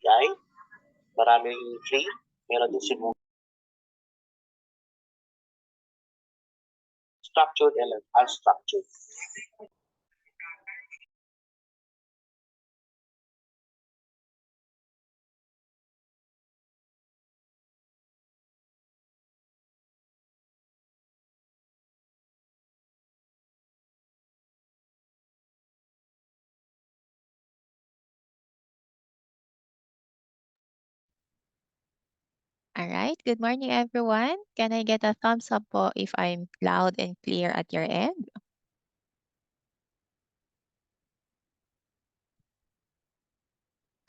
guide. Maraming free. Meron din siguro structured and unstructured. All right. Good morning, everyone. Can I get a thumbs up po if I'm loud and clear at your end?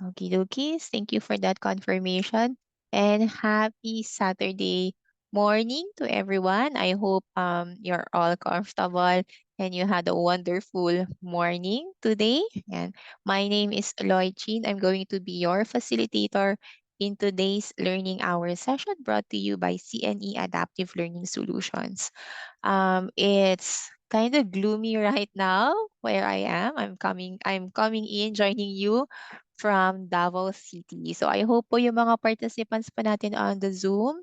Okie dokies. Thank you for that confirmation. And happy Saturday morning to everyone. I hope you're all comfortable and you had a wonderful morning today. And my name is Lloyd Chin. I'm going to be your facilitator in today's learning hour session brought to you by CNE Adaptive Learning Solutions. It's kind of gloomy right now where I am. I'm coming in, joining you from Davao City. So I hope po yung mga participants po natin on the Zoom,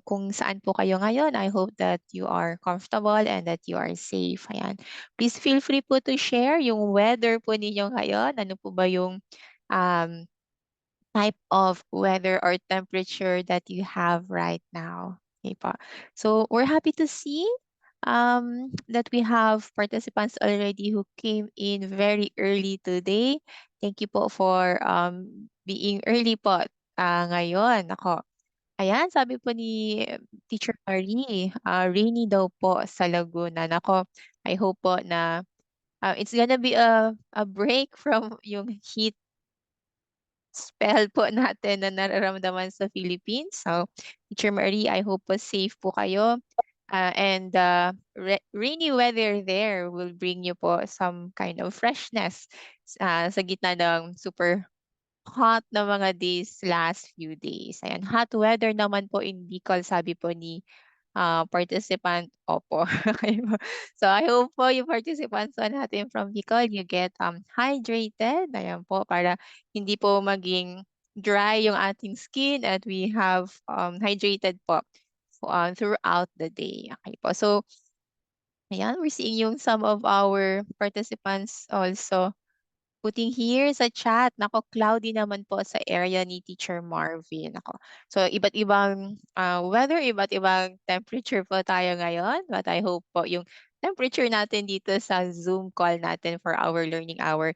kung saan po kayo ngayon, I hope that you are comfortable and that you are safe. Ayan. Please feel free po to share yung weather po ninyo ngayon. Ano po ba yung um, type of weather or temperature that you have right now. Okay po. So we're happy to see that we have participants already who came in very early today. Thank you po for being early po ngayon. Ako, ayan, sabi po ni Teacher Marie, rainy daw po sa Laguna. Nako, I hope po na it's gonna be a break from yung heat spell po natin na nararamdaman sa Philippines. So, Teacher Marie, I hope po safe po kayo. And rainy weather there will bring you po some kind of freshness sa gitna ng super hot na mga days last few days. Ayan, hot weather naman po in Bicol, sabi po ni participant, opo. So I hope po yung participants po natin from Bicol, you get hydrated. Ayan po, para hindi po maging dry yung ating skin at we have hydrated po throughout the day. Okay po. So, ayan, we're seeing yung some of our participants also putting here sa chat. Nako, cloudy naman po sa area ni Teacher Marvin. Nako. So, iba't ibang weather, iba't ibang temperature po tayo ngayon. But I hope po yung temperature natin dito sa Zoom call natin for our learning hour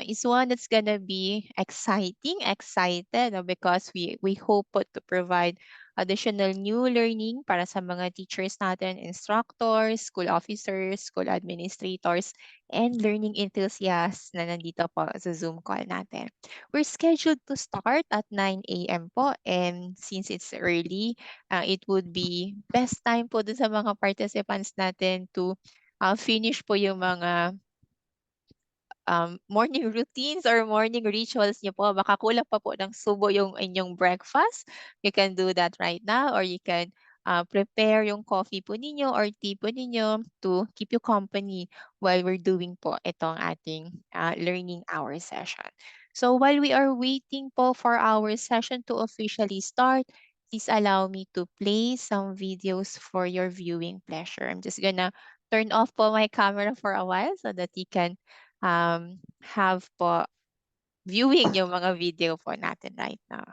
is one that's gonna be excited, no, because we hope po to provide additional new learning para sa mga teachers natin, instructors, school officers, school administrators, and learning enthusiasts na nandito po sa Zoom call natin. We're scheduled to start at 9 a.m. po, and since it's early, it would be best time po dun sa mga participants natin to finish po yung mga morning routines or morning rituals niyo po. Baka kulang pa po ng subo yung inyong breakfast. You can do that right now, or you can prepare yung coffee po ninyo or tea po ninyo to keep you company while we're doing po itong ating learning hour session. So while we are waiting po for our session to officially start, please allow me to play some videos for your viewing pleasure. I'm just gonna turn off po my camera for a while so that you can have po viewing yung mga video po natin right now.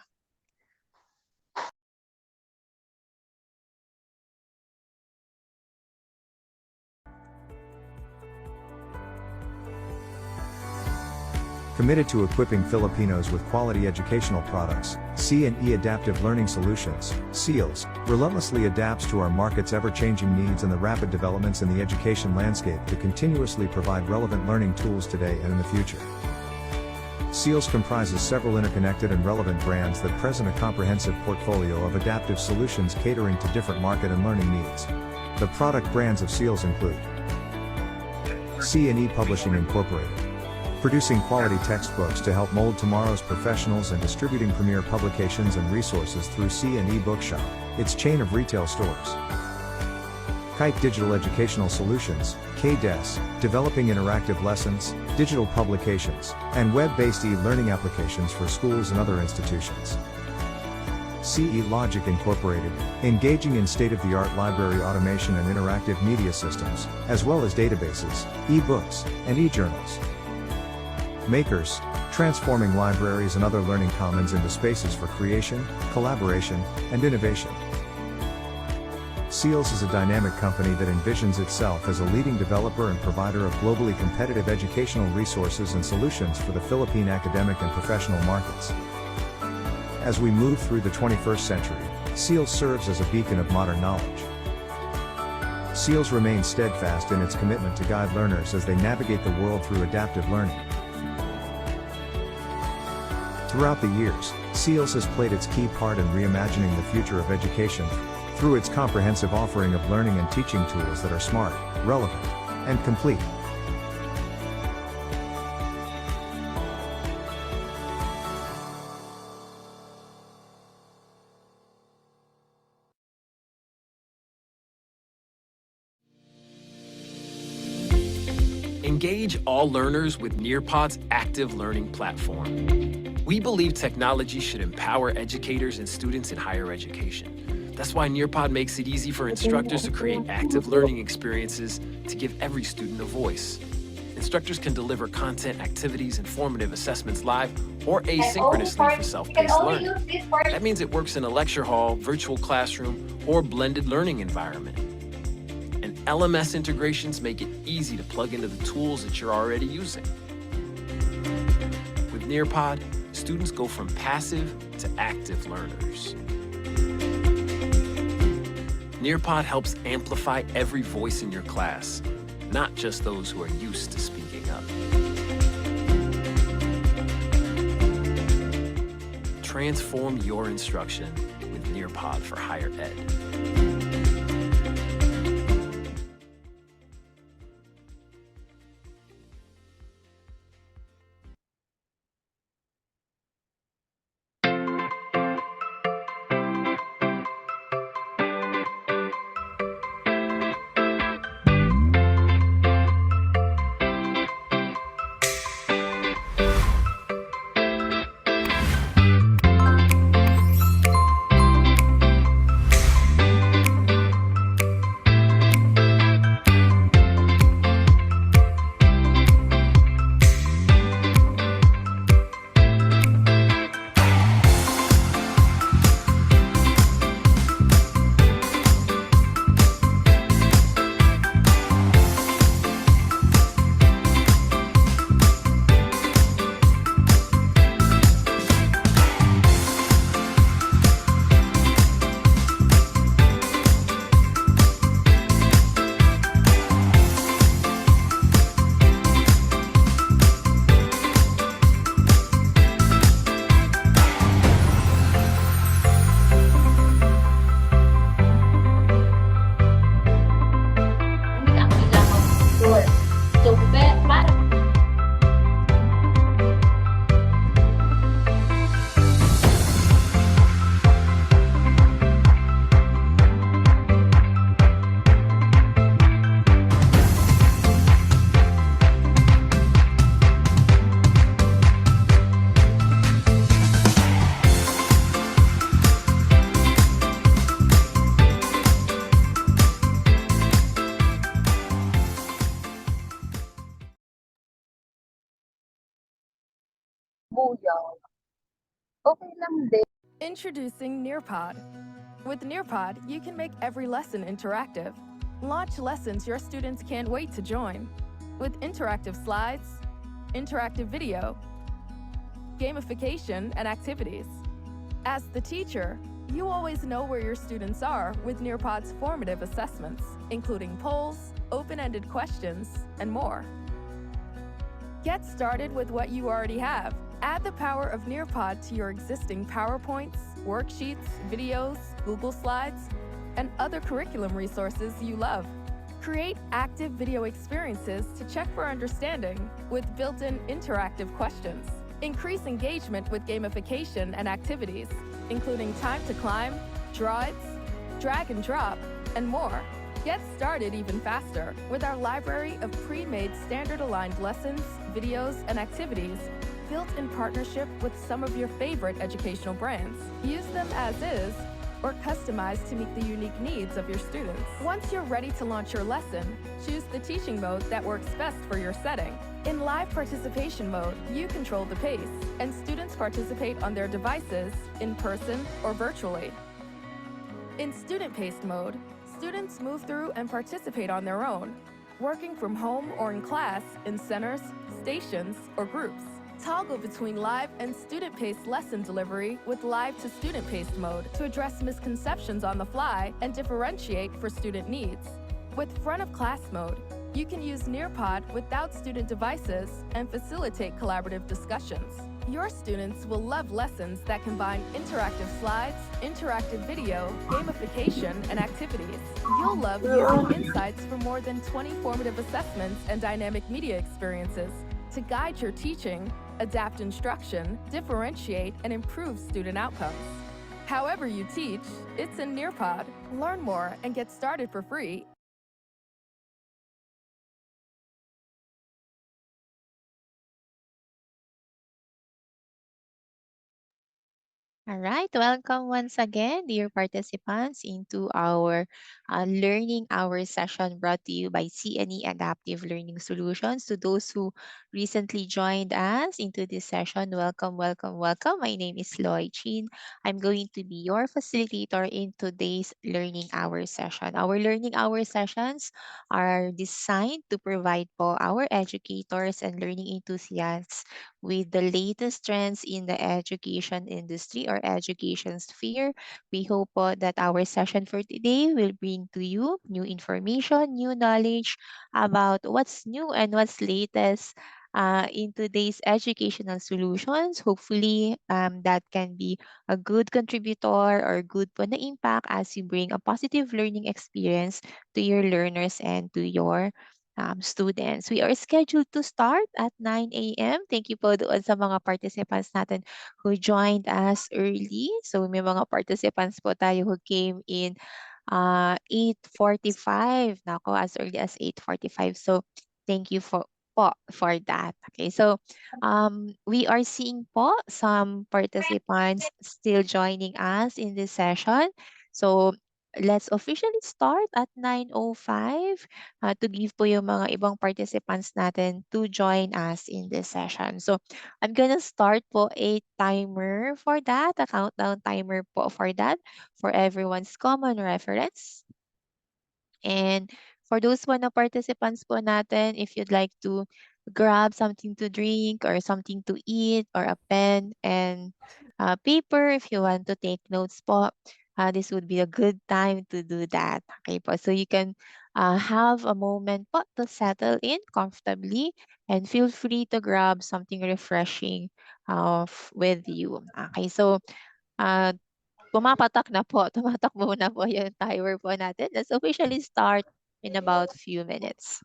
Committed to equipping Filipinos with quality educational products, C&E Adaptive Learning Solutions, SEALS, relentlessly adapts to our market's ever-changing needs and the rapid developments in the education landscape to continuously provide relevant learning tools today and in the future. SEALS comprises several interconnected and relevant brands that present a comprehensive portfolio of adaptive solutions catering to different market and learning needs. The product brands of SEALS include C&E Publishing Incorporated, producing quality textbooks to help mold tomorrow's professionals and distributing premier publications and resources through C&E Bookshop, its chain of retail stores. Kite Digital Educational Solutions, KDES, developing interactive lessons, digital publications, and web-based e-learning applications for schools and other institutions. CE Logic Incorporated, engaging in state-of-the-art library automation and interactive media systems, as well as databases, e-books, and e-journals. Makers, transforming libraries and other learning commons into spaces for creation, collaboration, and innovation. SEALS is a dynamic company that envisions itself as a leading developer and provider of globally competitive educational resources and solutions for the Philippine academic and professional markets. As we move through the 21st century, SEALS serves as a beacon of modern knowledge. SEALS remains steadfast in its commitment to guide learners as they navigate the world through adaptive learning. Throughout the years, SEALS has played its key part in reimagining the future of education through its comprehensive offering of learning and teaching tools that are smart, relevant, and complete. Engage all learners with Nearpod's active learning platform. We believe technology should empower educators and students in higher education. That's why Nearpod makes it easy for instructors to create active learning experiences to give every student a voice. Instructors can deliver content, activities, and formative assessments live or asynchronously for self-paced learning. That means it works in a lecture hall, virtual classroom, or blended learning environment. And LMS integrations make it easy to plug into the tools that you're already using. With Nearpod, students go from passive to active learners. Nearpod helps amplify every voice in your class, not just those who are used to speaking up. Transform your instruction with Nearpod for higher ed. Okay lang din. Introducing Nearpod. With Nearpod, you can make every lesson interactive. Launch lessons your students can't wait to join. With interactive slides, interactive video, gamification, and activities. As the teacher, you always know where your students are with Nearpod's formative assessments, including polls, open-ended questions, and more. Get started with what you already have. Add the power of Nearpod to your existing PowerPoints, worksheets, videos, Google Slides, and other curriculum resources you love. Create active video experiences to check for understanding with built-in interactive questions. Increase engagement with gamification and activities, including time to climb, draw it, drag and drop, and more. Get started even faster with our library of pre-made standard-aligned lessons, videos, and activities built in partnership with some of your favorite educational brands. Use them as is or customized to meet the unique needs of your students. Once you're ready to launch your lesson, choose the teaching mode that works best for your setting. In live participation mode, you control the pace, and students participate on their devices, in person or virtually. In student-paced mode, students move through and participate on their own, working from home or in class, in centers, stations, or groups. Toggle between live and student-paced lesson delivery with live to student-paced mode to address misconceptions on the fly and differentiate for student needs. With front-of-class mode, you can use Nearpod without student devices and facilitate collaborative discussions. Your students will love lessons that combine interactive slides, interactive video, gamification, and activities. You'll love using insights from more than 20 formative assessments and dynamic media experiences to guide your teaching, adapt instruction, differentiate, and improve student outcomes. However you teach, it's in Nearpod. Learn more and get started for free. All right, welcome once again, dear participants, into our Learning Hour session brought to you by CNE Adaptive Learning Solutions. To those who recently joined us into this session, welcome, welcome, welcome. My name is Loy Chin. I'm going to be your facilitator in today's Learning Hour session. Our Learning Hour sessions are designed to provide po our educators and learning enthusiasts with the latest trends in the education industry or education sphere. We hope po that our session for today will bring to you new information, new knowledge about what's new and what's latest in today's educational solutions. Hopefully, that can be a good contributor or good po na impact as you bring a positive learning experience to your learners and to your students. We are scheduled to start at 9 a.m. Thank you po doon sa mga participants natin who joined us early. So may mga participants po tayo who came in 8:45. Nako, as early as 8:45. So thank you for that. Okay, so we are seeing po some participants still joining us in this session. So let's officially start at 9:05 to give po yung mga ibang participants natin to join us in this session. So I'm gonna start po a timer for that, a countdown timer po for that, for everyone's common reference. And for those one na participants po natin, if you'd like to grab something to drink or something to eat or a pen and paper if you want to take notes po, this would be a good time to do that. Okay po, so you can have a moment po to settle in comfortably and feel free to grab something refreshing with you. Okay, so uh, pumapatak na po, tumatakbo na po yung timer po natin. Let's officially start in about few minutes.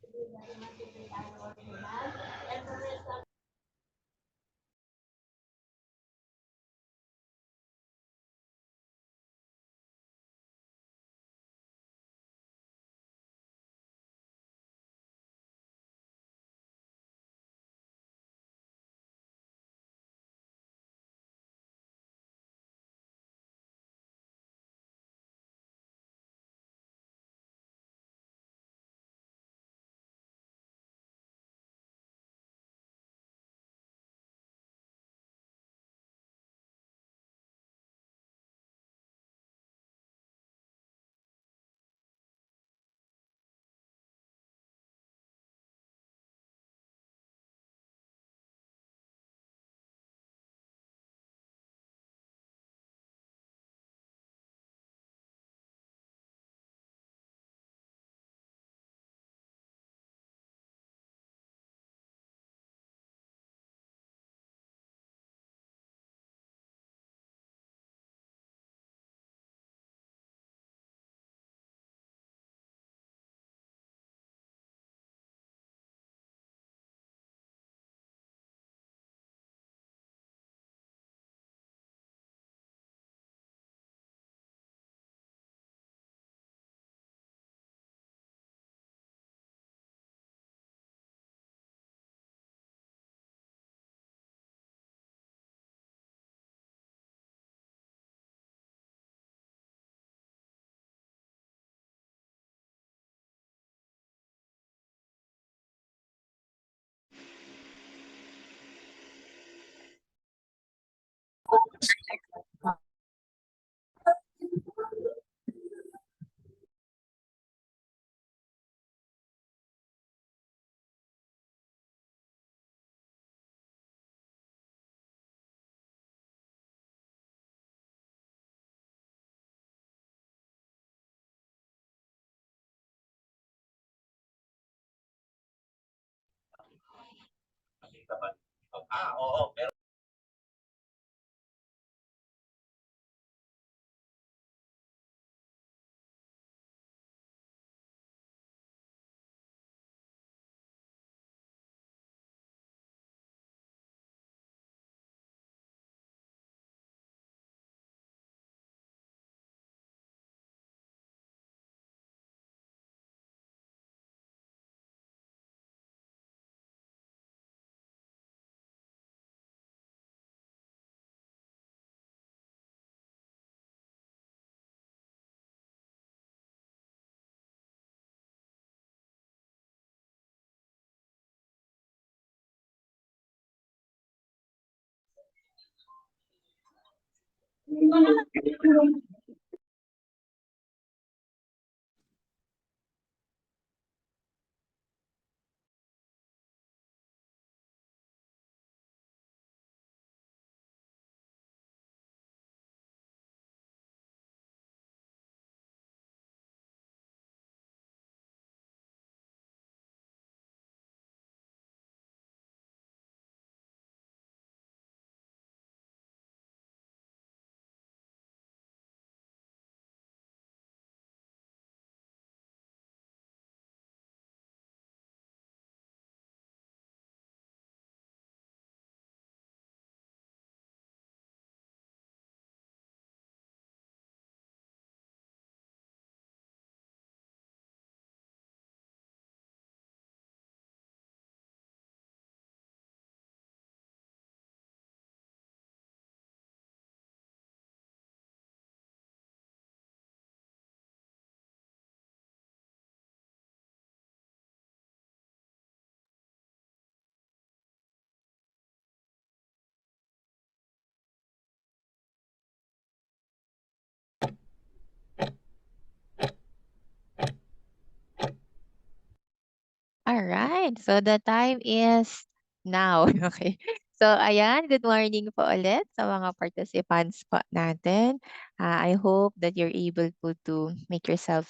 All right. So the time is now. Okay. So ayan, good morning po ulit sa mga participants po natin. I hope that you're able po to make yourself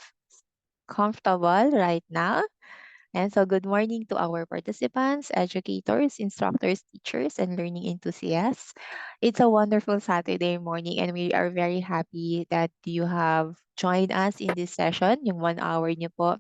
comfortable right now. And so, good morning to our participants, educators, instructors, teachers, and learning enthusiasts. It's a wonderful Saturday morning, and we are very happy that you have joined us in this session. Yung 1 hour niyo po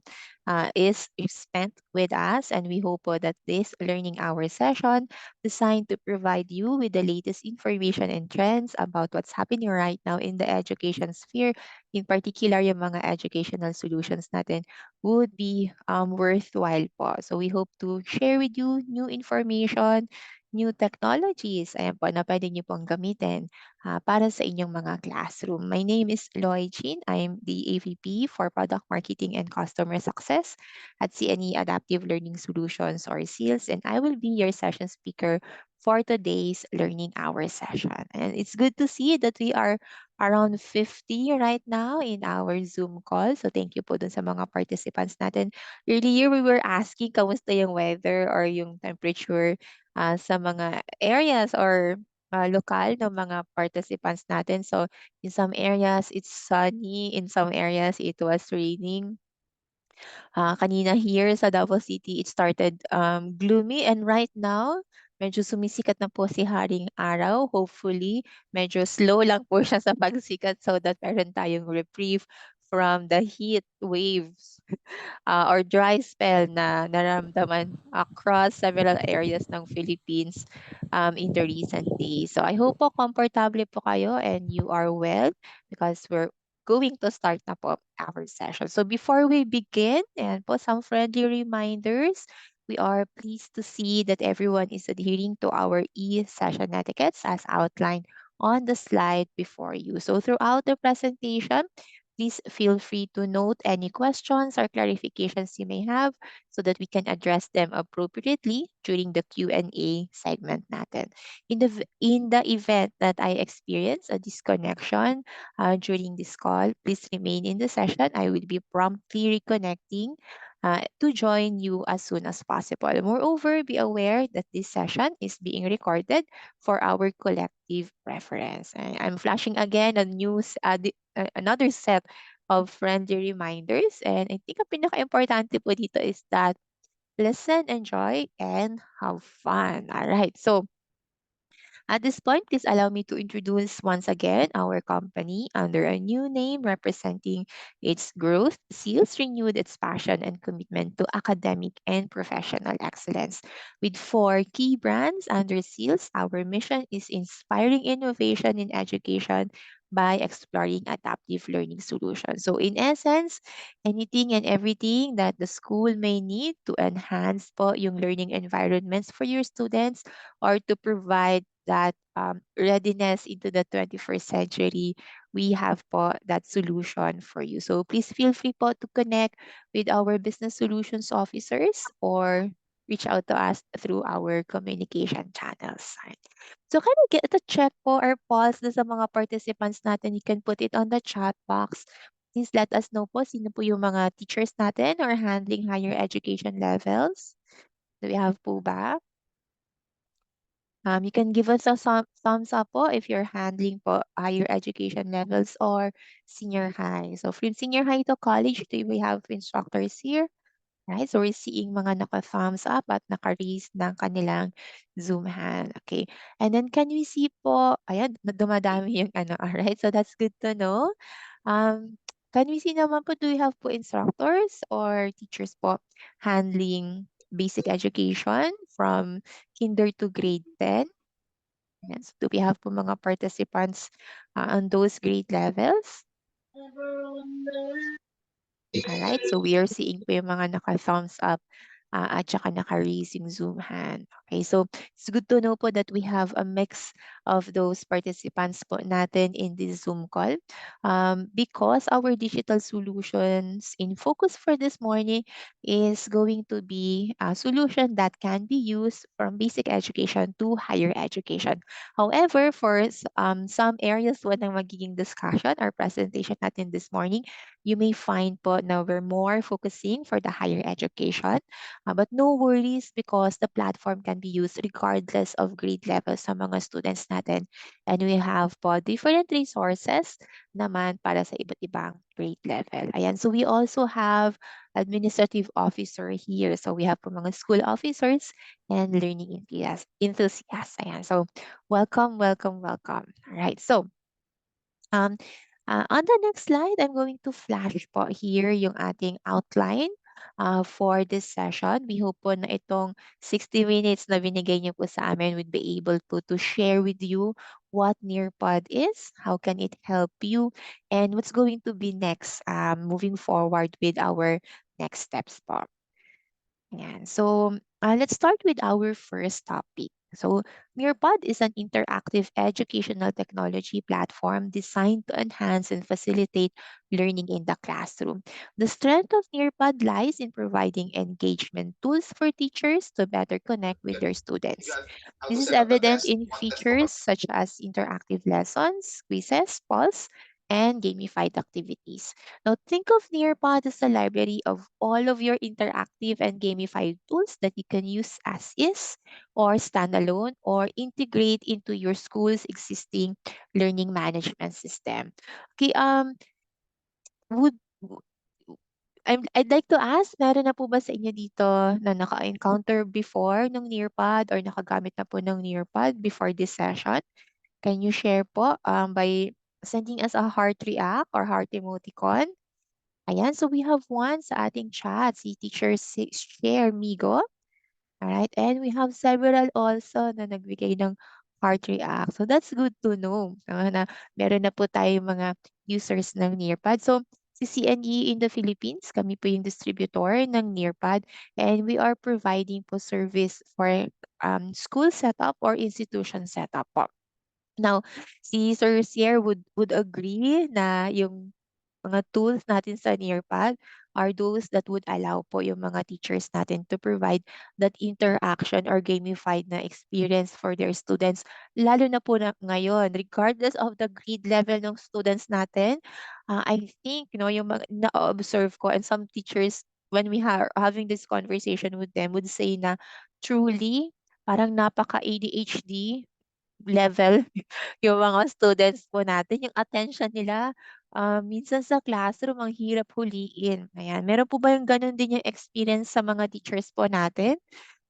is spent with us, and we hope po that this learning hour session designed to provide you with the latest information and trends about what's happening right now in the education sphere, in particular yung mga educational solutions natin would be worthwhile po. So we hope to share with you new information, new technologies, ayan po, na pwede niyo pong gamitin para sa inyong mga classroom. My name is Loy Chin. I'm the AVP for Product Marketing and Customer Success at CNE Adaptive Learning Solutions or SEALS, and I will be your session speaker for today's learning hour session. And it's good to see that we are around 50 right now in our Zoom call. So thank you po dun sa mga participants natin. Earlier, we were asking kamusta yung weather or yung temperature sa mga areas or lokal ng mga participants natin. So in some areas, it's sunny. In some areas, it was raining. Kanina here sa Davao City, it started gloomy, and right now, medyo sumisikat na po si Haring Araw. Hopefully, medyo slow lang po siya sa pagsikat so that meron tayong reprieve from the heat waves or dry spell na naramdaman across several areas ng Philippines in the recent days. So I hope po komportable po kayo and you are well because we're going to start na po our session. So before we begin, and po some friendly reminders, we are pleased to see that everyone is adhering to our e-session etiquettes as outlined on the slide before you. So throughout the presentation, please feel free to note any questions or clarifications you may have so that we can address them appropriately during the Q&A segment natin. In the event that I experience a disconnection during this call, please remain in the session. I will be promptly reconnecting to join you as soon as possible. Moreover, be aware that this session is being recorded for our collective reference. I'm flashing again another set of friendly reminders. And I think ang pinaka-importante po dito is that listen, enjoy, and have fun. All right. So at this point, please allow me to introduce once again our company under a new name representing its growth. Seals renewed its passion and commitment to academic and professional excellence. With four key brands under Seals, our mission is inspiring innovation in education by exploring adaptive learning solutions. So in essence, anything and everything that the school may need to enhance po yung learning environments for your students or to provide that readiness into the 21st century, we have po that solution for you. So please feel free po to connect with our business solutions officers or reach out to us through our communication channels. Right. So can I get a check po or pause do sa mga participants natin? You can put it on the chat box. Please let us know po sino po yung mga teachers natin or handling higher education levels. Do we have po ba? You can give us a thumbs up po if you're handling po higher education levels or senior high. So from senior high to college, do we have instructors here? Right? So we're seeing mga naka-thumbs up at naka-raise ng kanilang Zoom hand. Okay. And then can we see po, ayan, dumadami yung ano, alright? So that's good to know. Can we see naman po, do we have po instructors or teachers po handling basic education from kinder to grade 10? Yes. Do we have po mga participants on those grade levels? Alright, so we are seeing po yung mga naka-thumbs up at saka naka-raise yung Zoom hand. Okay, so it's good to know po that we have a mix of those participants po natin in this Zoom call because our digital solutions in focus for this morning is going to be a solution that can be used from basic education to higher education. However, for some areas po ng magiging discussion or presentation natin this morning, you may find po na we're more focusing for the higher education. But no worries because the platform can be used regardless of grade level sa mga students natin. And we have po different resources naman para sa iba't ibang grade level. Ayan, so we also have administrative officer here. So we have po mga school officers and learning enthusiasts. Ayan, so welcome, welcome, welcome. All right, so um, on the next slide, I'm going to flash po here yung ating outline for this session. We hope po na itong 60 minutes na binigay niyo po sa amin would be able po to share with you what Nearpod is, how can it help you, and what's going to be next moving forward with our next steps po. Ayan. So, let's start with our first topic. So, Nearpod is an interactive educational technology platform designed to enhance and facilitate learning in the classroom. The strength of Nearpod lies in providing engagement tools for teachers to better connect with their students. This is evident in features such as interactive lessons, quizzes, polls, and gamified activities. Now, think of Nearpod as a library of all of your interactive and gamified tools that you can use as is, or standalone, or integrate into your school's existing learning management system. Okay, would w- I'd like to ask, meron na po ba sa inyo dito na naka-encounter before ng Nearpod or nakagamit na po ng Nearpod before this session? Can you share po by sending us a heart react or heart emoticon? Ayan, so we have one sa ating chat, si Teacher Share Migo. Alright, and we have several also na nagbigay ng heart react. So that's good to know na meron na po tayong mga users ng Nearpod. So si CNE in the Philippines, kami po yung distributor ng Nearpod and we are providing po service for school setup or institution setup po. Now, si Sir Sier would agree na yung mga tools natin sa Nearpod are those that would allow po yung mga teachers natin to provide that interaction or gamified na experience for their students. Lalo na po na ngayon, regardless of the grade level ng students natin, I think, yung mga na-observe ko and some teachers, when we are having this conversation with them, would say na truly, parang napaka-ADHD level yung mga students po natin, yung attention nila minsan sa classroom ang hirap huliin. Ayan, meron po ba yung gano'n din yung experience sa mga teachers po natin?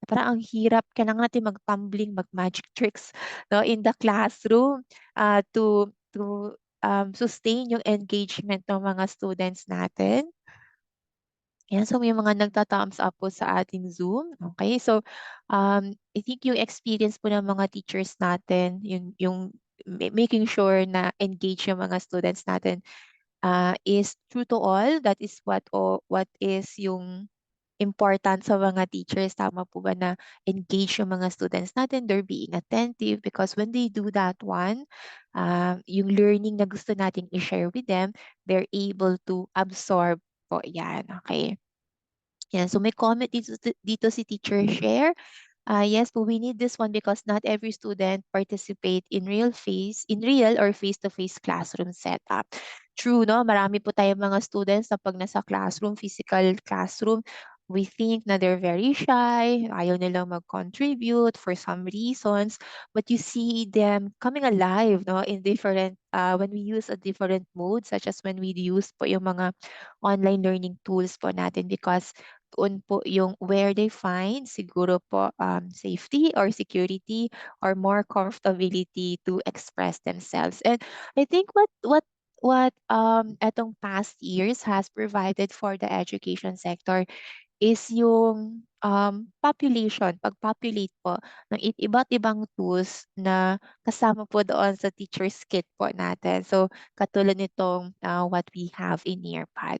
Parang ang hirap, kailangan natin mag-tumbling, mag-magic tricks 'no, in the classroom, to sustain yung engagement ng mga students natin. Yan, so may mga nagta-thumbs up po sa ating Zoom. Okay, so, I think yung experience po ng mga teachers natin, yung making sure na engage yung mga students natin, is true to all. That is what is yung important sa mga teachers. Tama po ba na engage yung mga students natin, they're being attentive because when they do that one, yung learning na gusto nating i-share with them, they're able to absorb po yan, okay? Yan, so may comment dito si Teacher Share. Yes, but we need this one because not every student participate in real or face-to-face classroom setup. True, no? Marami po tayong mga students na pag nasa classroom, physical classroom, we think na they're very shy, ayaw nilang mag-contribute for some reasons, but you see them coming alive, no? In different, when we use a different mode, such as when we use po yung mga online learning tools po natin because doon po yung where they find siguro po safety or security or more comfortability to express themselves. And I think what etong past years has provided for the education sector is yung pag-populate po ng iba't ibang tools na kasama po doon sa teacher's kit po natin. So, katulad nitong what we have in Nearpod.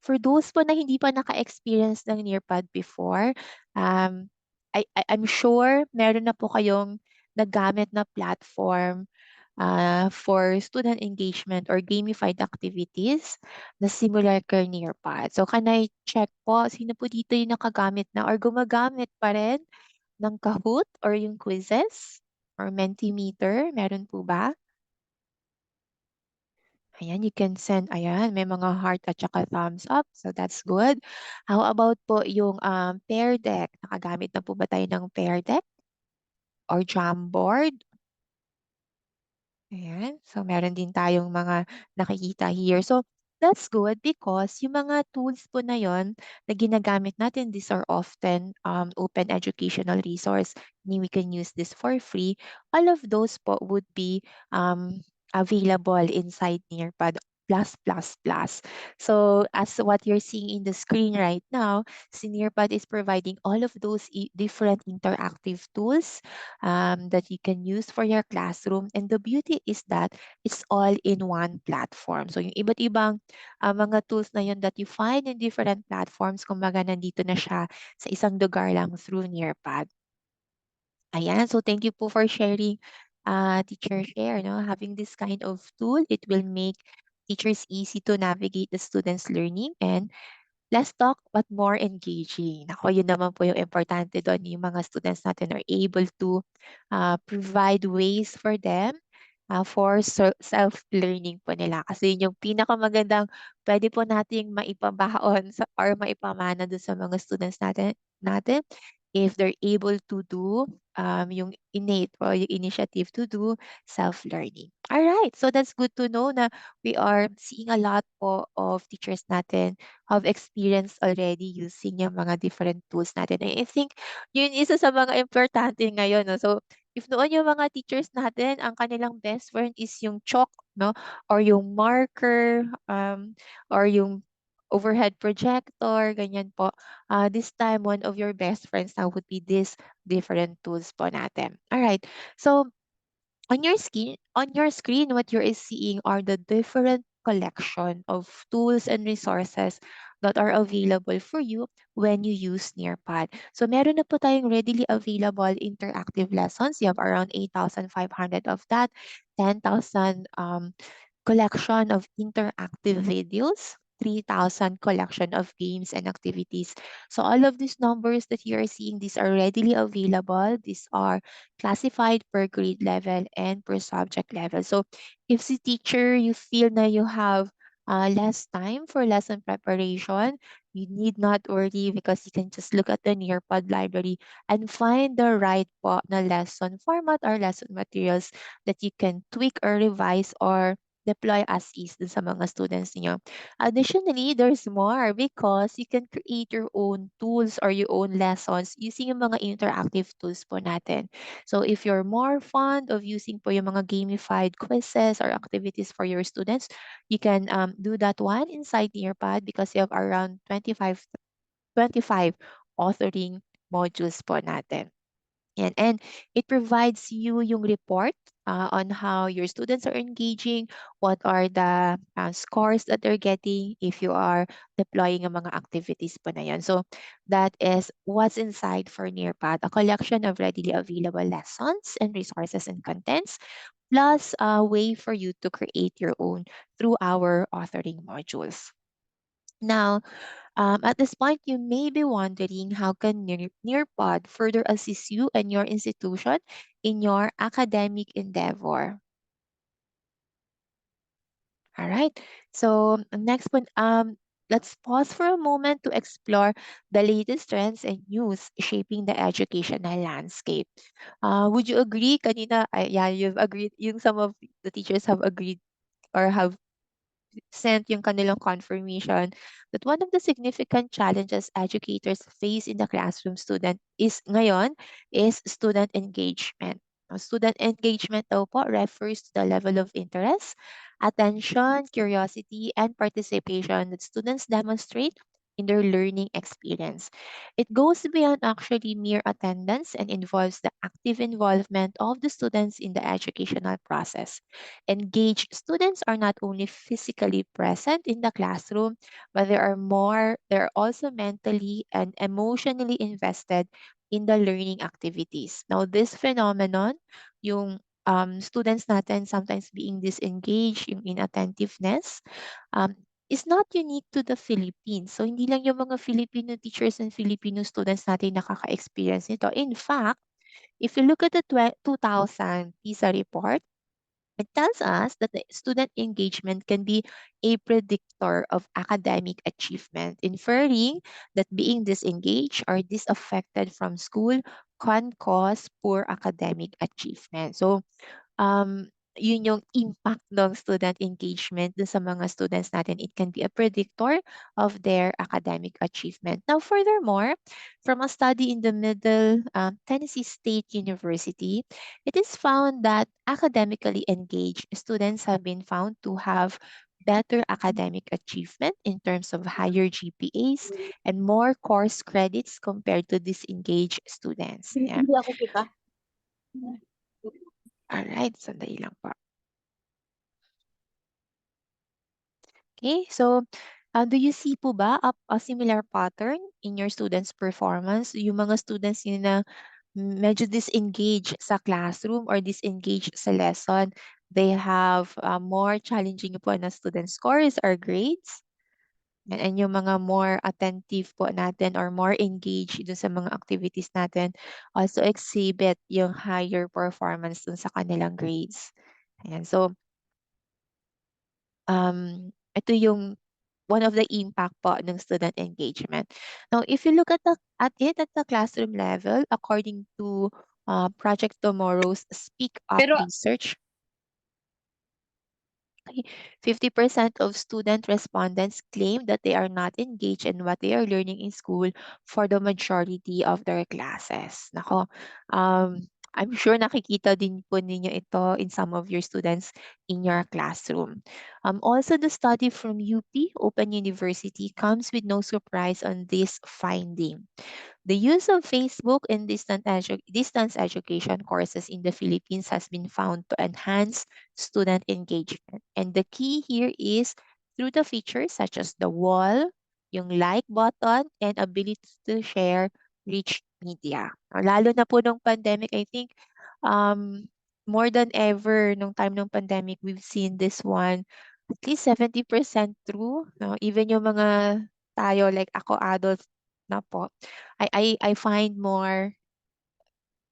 For those po na hindi pa naka-experience ng Nearpod before, I'm sure meron na po kayong nagamit na platform for student engagement or gamified activities na similar kay Nearpod. So can I check po, sino po dito yung nakagamit na or gumagamit pa rin ng Kahoot or yung quizzes or Mentimeter? Meron po ba? Ayan, you can send, ayan, may mga heart at saka thumbs up. So that's good. How about po yung Pear Deck? Nakagamit na po ba tayo ng Pear Deck or Jamboard? Ayan. So, meron din tayong mga nakikita here. So, that's good because yung mga tools po na yon na ginagamit natin, these are often open educational resource. Meaning we can use this for free. All of those po would be available inside Nearpod plus plus plus. So, as what you're seeing in the screen right now, si Nearpod is providing all of those different interactive tools that you can use for your classroom. And the beauty is that it's all in one platform. So yung iba't ibang mga tools na yun that you find in different platforms, kumbaga nandito na siya sa isang lugar lang through Nearpad. Ayan, so thank you po for sharing, Teacher Share, no? Having this kind of tool, it will make teachers easy to navigate the students' learning and less talk but more engaging. Naku, yun naman po yung importante doon, yung mga students natin are able to provide ways for them for self-learning po nila. Kasi yun yung pinakamagandang pwede po nating maipabaon sa, or maipamana doon sa mga students natin if they're able to do yung innate or yung initiative to do self-learning. All right, so that's good to know na we are seeing a lot po of teachers natin have experience already using yung mga different tools natin. And I think yun isa sa mga importante ngayon. No? So, if noon yung mga teachers natin, ang kanilang best friend is yung chalk, no? Or yung marker, or yung overhead projector, ganyan po. This time, one of your best friends now would be these different tools po natin. All right. So, on your screen, what you're seeing are the different collection of tools and resources that are available for you when you use Nearpad. So meron na po tayong readily available interactive lessons. You have around 8,500 of that, 10,000 collection of interactive videos, 3,000 collection of games and activities. So all of these numbers that you are seeing, these are readily available. These are classified per grade level and per subject level. So if the teacher, you feel na you have less time for lesson preparation, you need not worry because you can just look at the Nearpod library and find the right po na lesson format or lesson materials that you can tweak or revise or deploy as is dun sa mga students niyo. Additionally, there's more because you can create your own tools or your own lessons using yung mga interactive tools po natin. So if you're more fond of using po yung mga gamified quizzes or activities for your students, you can do that one inside Nearpod because you have around 25 authoring modules po natin. And it provides you yung report on how your students are engaging, what are the scores that they're getting if you are deploying ang mga activities po na yan. So that is what's inside for Nearpod, a collection of readily available lessons and resources and contents, plus a way for you to create your own through our authoring modules. Now, at this point, you may be wondering how can Nearpod further assist you and your institution in your academic endeavor. All right. So next one, let's pause for a moment to explore the latest trends and news shaping the educational landscape. Would you agree? Kanina, yeah, you've agreed. Yung some of the teachers have agreed or have sent yung kanilang confirmation that one of the significant challenges educators face in the classroom is student engagement. Student engagement daw po refers to the level of interest, attention, curiosity, and participation that students demonstrate in their learning experience. It goes beyond actually mere attendance and involves the active involvement of the students in the educational process. Engaged students are not only physically present in the classroom, but they're also mentally and emotionally invested in the learning activities. Now, this phenomenon, yung students natin sometimes being disengaged, yung inattentiveness, um, is not unique to the Philippines. So, hindi lang yung mga Filipino teachers and Filipino students natin nakaka-experience nito. In fact, if you look at the 2000 PISA report, it tells us that the student engagement can be a predictor of academic achievement, inferring that being disengaged or disaffected from school can cause poor academic achievement. So, um, yun yung impact ng student engagement dun sa mga students natin. It can be a predictor of their academic achievement. Now, furthermore, from a study in the Middle Tennessee State University, it is found that academically engaged students have been found to have better academic achievement in terms of higher GPAs and more course credits compared to disengaged students. Yeah. Hindi ako kita. Alright, sandali lang po. Okay, so do you see po ba a similar pattern in your students' performance? Yung mga students yun na medyo disengage sa classroom or disengage sa lesson, they have more challenging po na student scores or grades? And yung mga more attentive po natin or more engaged dun sa mga activities natin also exhibit yung higher performance dun sa kanilang grades. Ayan, so ito yung one of the impact po ng student engagement. Now, if you look at the classroom level, according to Project Tomorrow's Speak Up Pero research, 50% of student respondents claim that they are not engaged in what they are learning in school for the majority of their classes. Nako, I'm sure nakikita din po ninyo ito in some of your students in your classroom. Also, the study from UP Open University comes with no surprise on this finding. The use of Facebook and distance education courses in the Philippines has been found to enhance student engagement. And the key here is through the features such as the wall, yung like button, and ability to share rich media. Lalo na po nung pandemic, I think um, more than ever nung time ng pandemic, we've seen this one at least 70% true. No? Even yung mga tayo, like ako, adults na po, I find more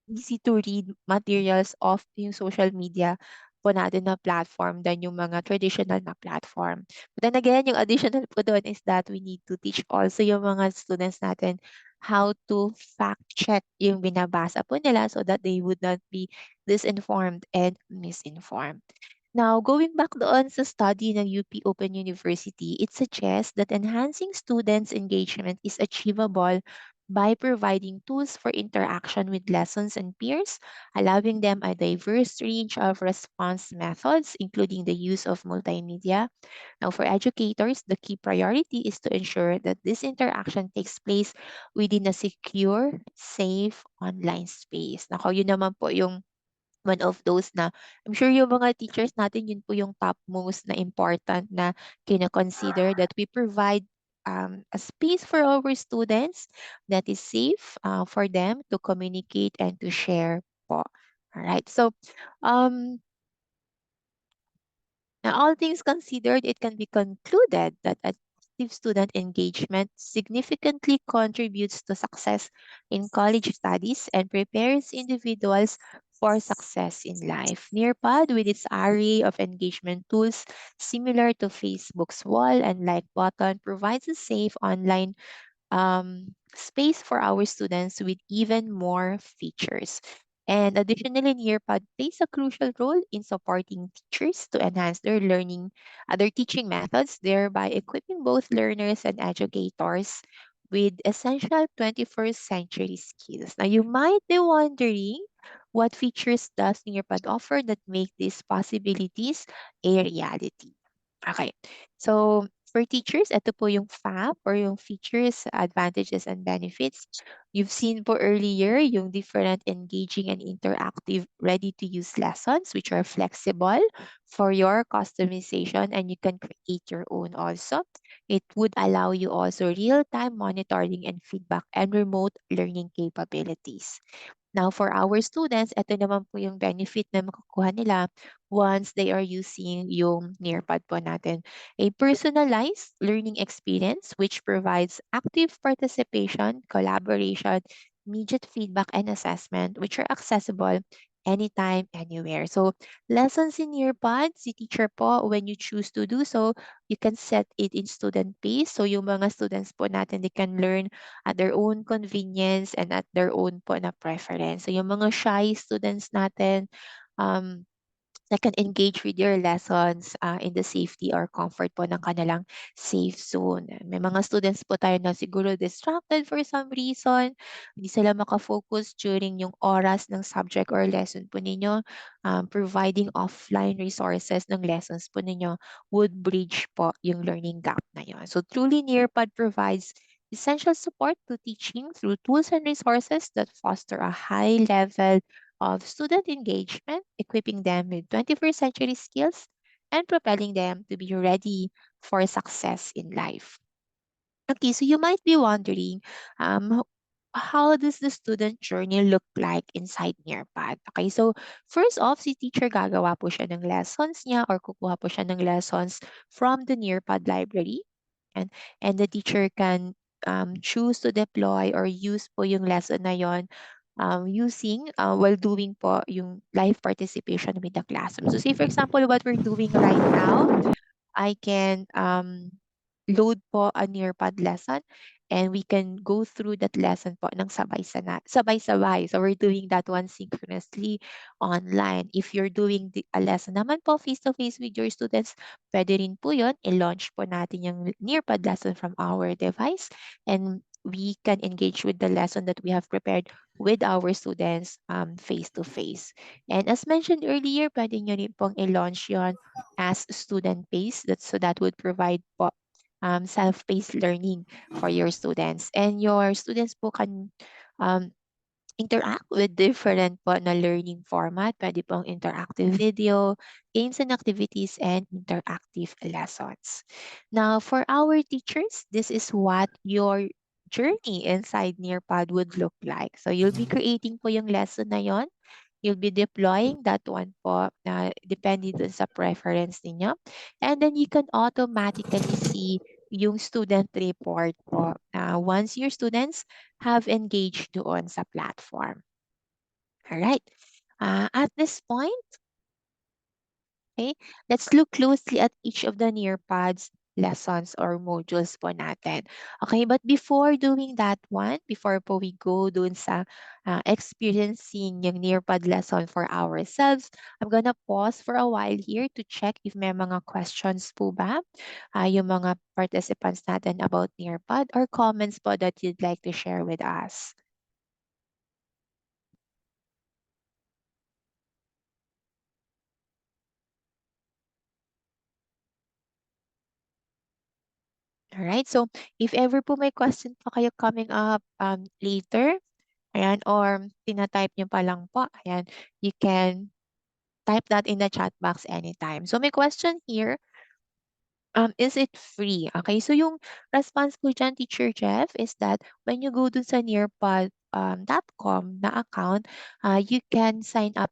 easy to read materials of yung social media po natin na platform than yung mga traditional na platform. But then again, yung additional po doon is that we need to teach also yung mga students natin how to fact check yung binabasa po nila so that they would not be disinformed and misinformed. Now, going back doon sa study ng UP Open University, it suggests that enhancing students' engagement is achievable by providing tools for interaction with lessons and peers, allowing them a diverse range of response methods, including the use of multimedia. Now, for educators, the key priority is to ensure that this interaction takes place within a secure, safe online space. Nako, yun naman po yung one of those na I'm sure yung mga teachers natin, yun po yung topmost na important na kina-consider, that we provide a space for our students that is safe for them to communicate and to share po. All right. So, um, now, all things considered, it can be concluded that active student engagement significantly contributes to success in college studies and prepares individuals for success in life. Nearpod, with its array of engagement tools similar to Facebook's wall and like button, provides a safe online space for our students with even more features. And additionally, Nearpod plays a crucial role in supporting teachers to enhance their learning, their teaching methods, thereby equipping both learners and educators with essential 21st century skills. Now, you might be wondering, what features does Nearpod offer that make these possibilities a reality? Okay. So, for teachers, ito po yung FAB or yung features, advantages, and benefits. You've seen po earlier yung different engaging and interactive ready-to-use lessons, which are flexible for your customization, and you can create your own also. It would allow you also real-time monitoring and feedback and remote learning capabilities. Now, for our students, ito naman po yung benefit na makukuha nila once they are using yung Nearpod po natin. A personalized learning experience which provides active participation, collaboration, immediate feedback, and assessment, which are accessible anytime, anywhere. So, lessons in Nearpod, si teacher po, when you choose to do so, you can set it in student pace. So, yung mga students po natin, they can learn at their own convenience and at their own po na preference. So yung mga shy students natin, um, that can engage with your lessons in the safety or comfort po ng kanilang safe zone. May mga students po tayo na siguro distracted for some reason, hindi sila makafocus during yung oras ng subject or lesson po ninyo. Providing offline resources ng lessons po ninyo would bridge po yung learning gap na yun. So truly, Nearpod provides essential support to teaching through tools and resources that foster a high level of student engagement, equipping them with 21st century skills and propelling them to be ready for success in life. Okay, so you might be wondering, um, how does the student journey look like inside Nearpod? Okay, so first off, si teacher gagawa po siya ng lessons niya or kukuha po siya ng lessons from the Nearpod library. And the teacher can choose to deploy or use po yung lesson na yon using while doing po yung live participation with the classroom. So say for example, what we're doing right now, I can load po a Nearpod lesson and we can go through that lesson po ng sabay-sabay. So we're doing that one synchronously online. If you're doing a lesson naman po face-to-face with your students, pwede rin po yun. I-launch po natin yung Nearpod lesson from our device and we can engage with the lesson that we have prepared with our students face-to-face. And as mentioned earlier, pwede nyo rin pong i-launch yon as student-based. So that would provide po self-paced learning for your students. And your students po can um, interact with different po na learning format. Pwede pong interactive video, games and activities, and interactive lessons. Now, for our teachers, this is what your journey inside Nearpod would look like. So, you'll be creating po yung lesson na yon. You'll be deploying that one po na depende dun sa preference ninyo. And then you can automatically see yung student report po once your students have engaged doon sa platform. All right. At this point, okay, let's look closely at each of the Nearpods lessons or modules po natin. Okay, but before doing that one, before po we go dun sa experiencing yung Nearpod lesson for ourselves, I'm gonna pause for a while here to check if may mga questions po ba yung mga participants natin about Nearpod or comments po that you'd like to share with us. Alright, so if ever po may question po kayo coming up later, ayan, or tina-type nyo pa lang po, ayan, you can type that in the chat box anytime. So may question here. Is it free? Okay, so yung response ko dyan, Teacher Jeff, is that when you go dun sa nearpod.com na account, you can sign up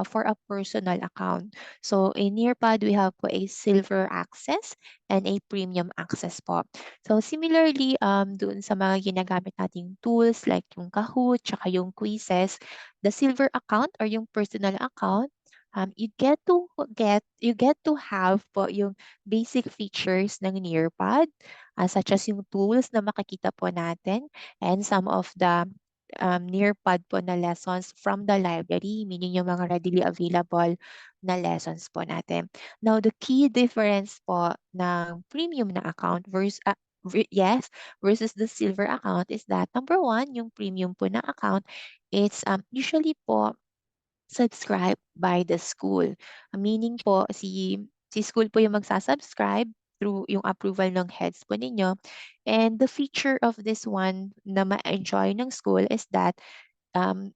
for a personal account. So in Nearpod, we have po a silver access and a premium access po. So similarly, dun sa mga ginagamit nating tools like yung Kahoot, tsaka yung quizzes, the silver account or yung personal account, you get to have po yung basic features ng Nearpod, such as yung tools na makikita po natin and some of the Nearpod po na lessons from the library, meaning yung mga readily available na lessons po natin. Now, the key difference po ng premium na account versus the silver account is that number one, yung premium po na account, it's usually po subscribe by the school. Meaning po, si school po yung magsasubscribe through yung approval ng heads po ninyo. And the feature of this one na ma-enjoy ng school is that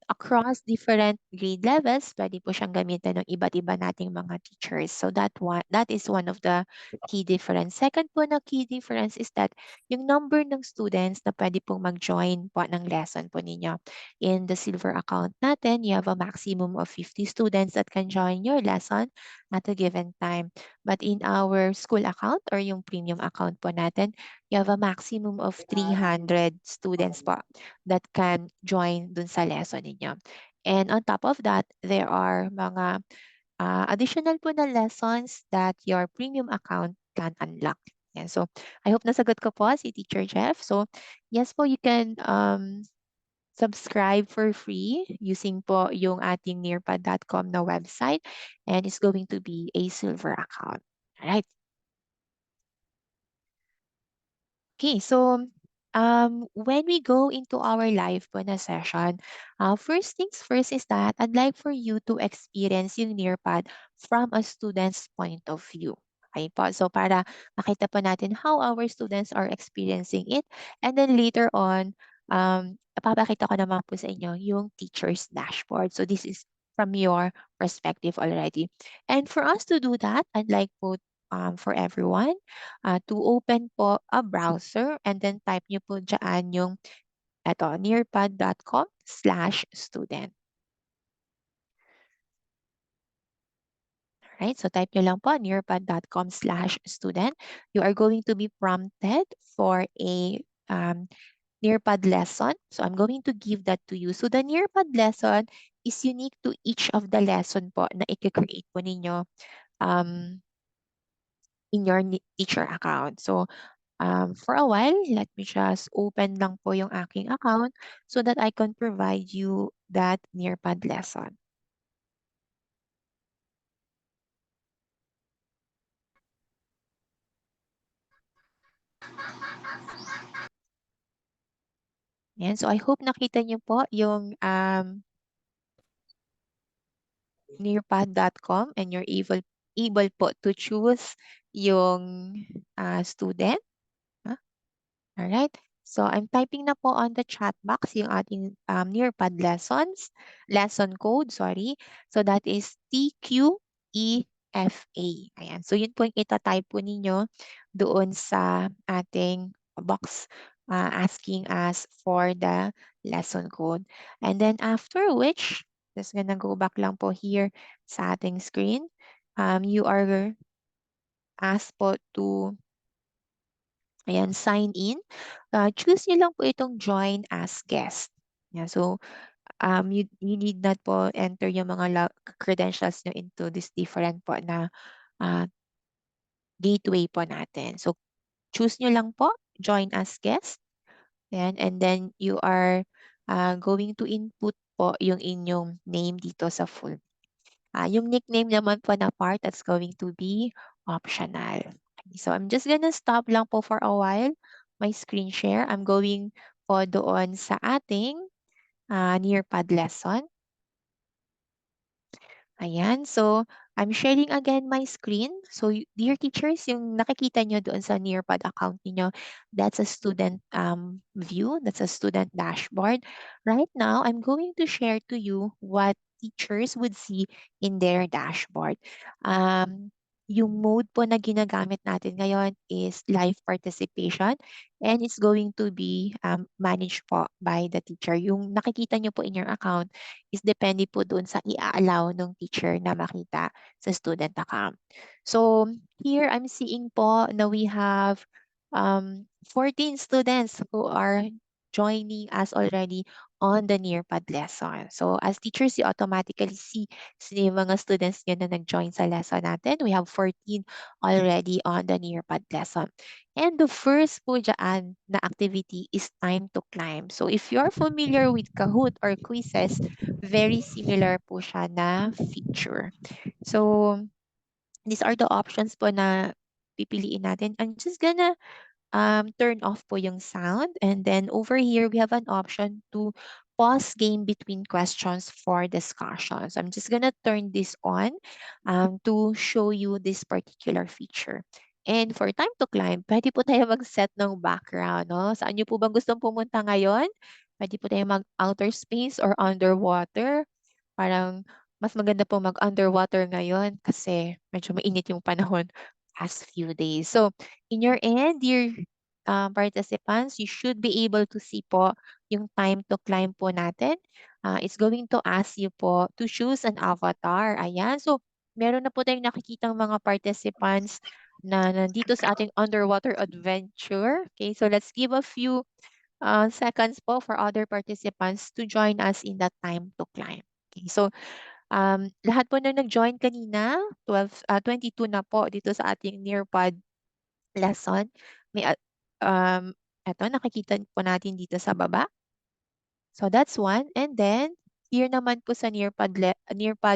across different grade levels, pwede po siyang gamitin ng iba't iba nating mga teachers. So that is one of the key difference. Second po na key difference is that yung number ng students na pwede pong mag-join po ng lesson po ninyo. In the silver account natin, you have a maximum of 50 students that can join your lesson at a given time. But in our school account or yung premium account po natin, you have a maximum of 300 students po that can join dun sa lesson ninyo. And on top of that, there are mga additional po na lessons that your premium account can unlock. Yan. So, I hope nasagot ko po si Teacher Jeff. So, yes po, you can subscribe for free using po yung ating nearpod.com na website, and it's going to be a silver account. Alright. Okay, so when we go into our live po na session, first things first is that I'd like for you to experience yung Nearpod from a student's point of view. Okay po, so para makita po natin how our students are experiencing it. And then later on, papakita ko naman po sa inyo yung teacher's dashboard. So this is from your perspective already. And for us to do that, I'd like for everyone to open po a browser and then type nyo po dyan yung nearpod.com/student. Right, so type nyo lang po nearpod.com/student. You are going to be prompted for a Nearpod lesson. So I'm going to give that to you. So the Nearpod lesson is unique to each of the lesson po na i-create po ninyo in your teacher account. So for a while, let me just open lang po yung aking account so that I can provide you that Nearpod lesson. Yan. So I hope nakita niyo po yung nearpod.com and you're able po to choose yung student. Alright. So I'm typing na po on the chat box yung ating Nearpod lesson code, sorry. So that is TQEFA. Ayan. So yun po yung itatype po ninyo doon sa ating box asking us for the lesson code. And then after which, just gonna go back lang po here sa ating screen. You are asked po to sign in. Choose nyo lang po itong join as guest. Yeah, so you need not po enter yung mga credentials nyo into this different po na gateway po natin. So, choose nyo lang po, join as guest. Ayan, and then you are going to input po yung inyong name dito sa full. Yung nickname naman po na part, that's going to be optional. Okay, so I'm just gonna stop lang po for a while my screen share. I'm going po doon sa ating Nearpod lesson. Ayan, so I'm sharing again my screen. So dear teachers, yung nakikita nyo doon sa Nearpod account niyo, that's a student view, that's a student dashboard. Right now, I'm going to share to you what teachers would see in their dashboard. Yung mode po na ginagamit natin ngayon is live participation, and it's going to be managed po by the teacher. Yung nakikita nyo po in your account is depende po doon sa i-allow ng teacher na makita sa student account. So here I'm seeing po na we have 14 students who are joining us already on the Nearpod lesson. So as teachers, you automatically see sino yung mga students nyo na nag-join sa lesson natin. We have 14 already on the Nearpod lesson. And the first po dyan na activity is time to climb. So if you're familiar with Kahoot or quizzes, very similar po siya na feature. So these are the options po na pipiliin natin. I'm just gonna turn off po yung sound. And then over here, we have an option to pause game between questions for discussion. So I'm just gonna turn this on to show you this particular feature. And for time to climb, pwede po tayo mag-set ng background. No? Saan nyo po bang gustong pumunta ngayon? Pwede po tayo mag-outer space or underwater. Parang mas maganda po mag-underwater ngayon kasi medyo mainit yung panahon past few days. So, in your end, dear participants, you should be able to see po yung time to climb po natin. It's going to ask you po to choose an avatar. Ayan. So, meron na po tayong nakikitang mga participants na nandito sa ating underwater adventure. Okay, so let's give a few seconds po for other participants to join us in that time to climb. Okay, so lahat po na nag-join kanina, 22 na po dito sa ating Nearpod lesson. May, eto, nakikita po natin dito sa baba. So that's one. And then, here naman po sa Nearpod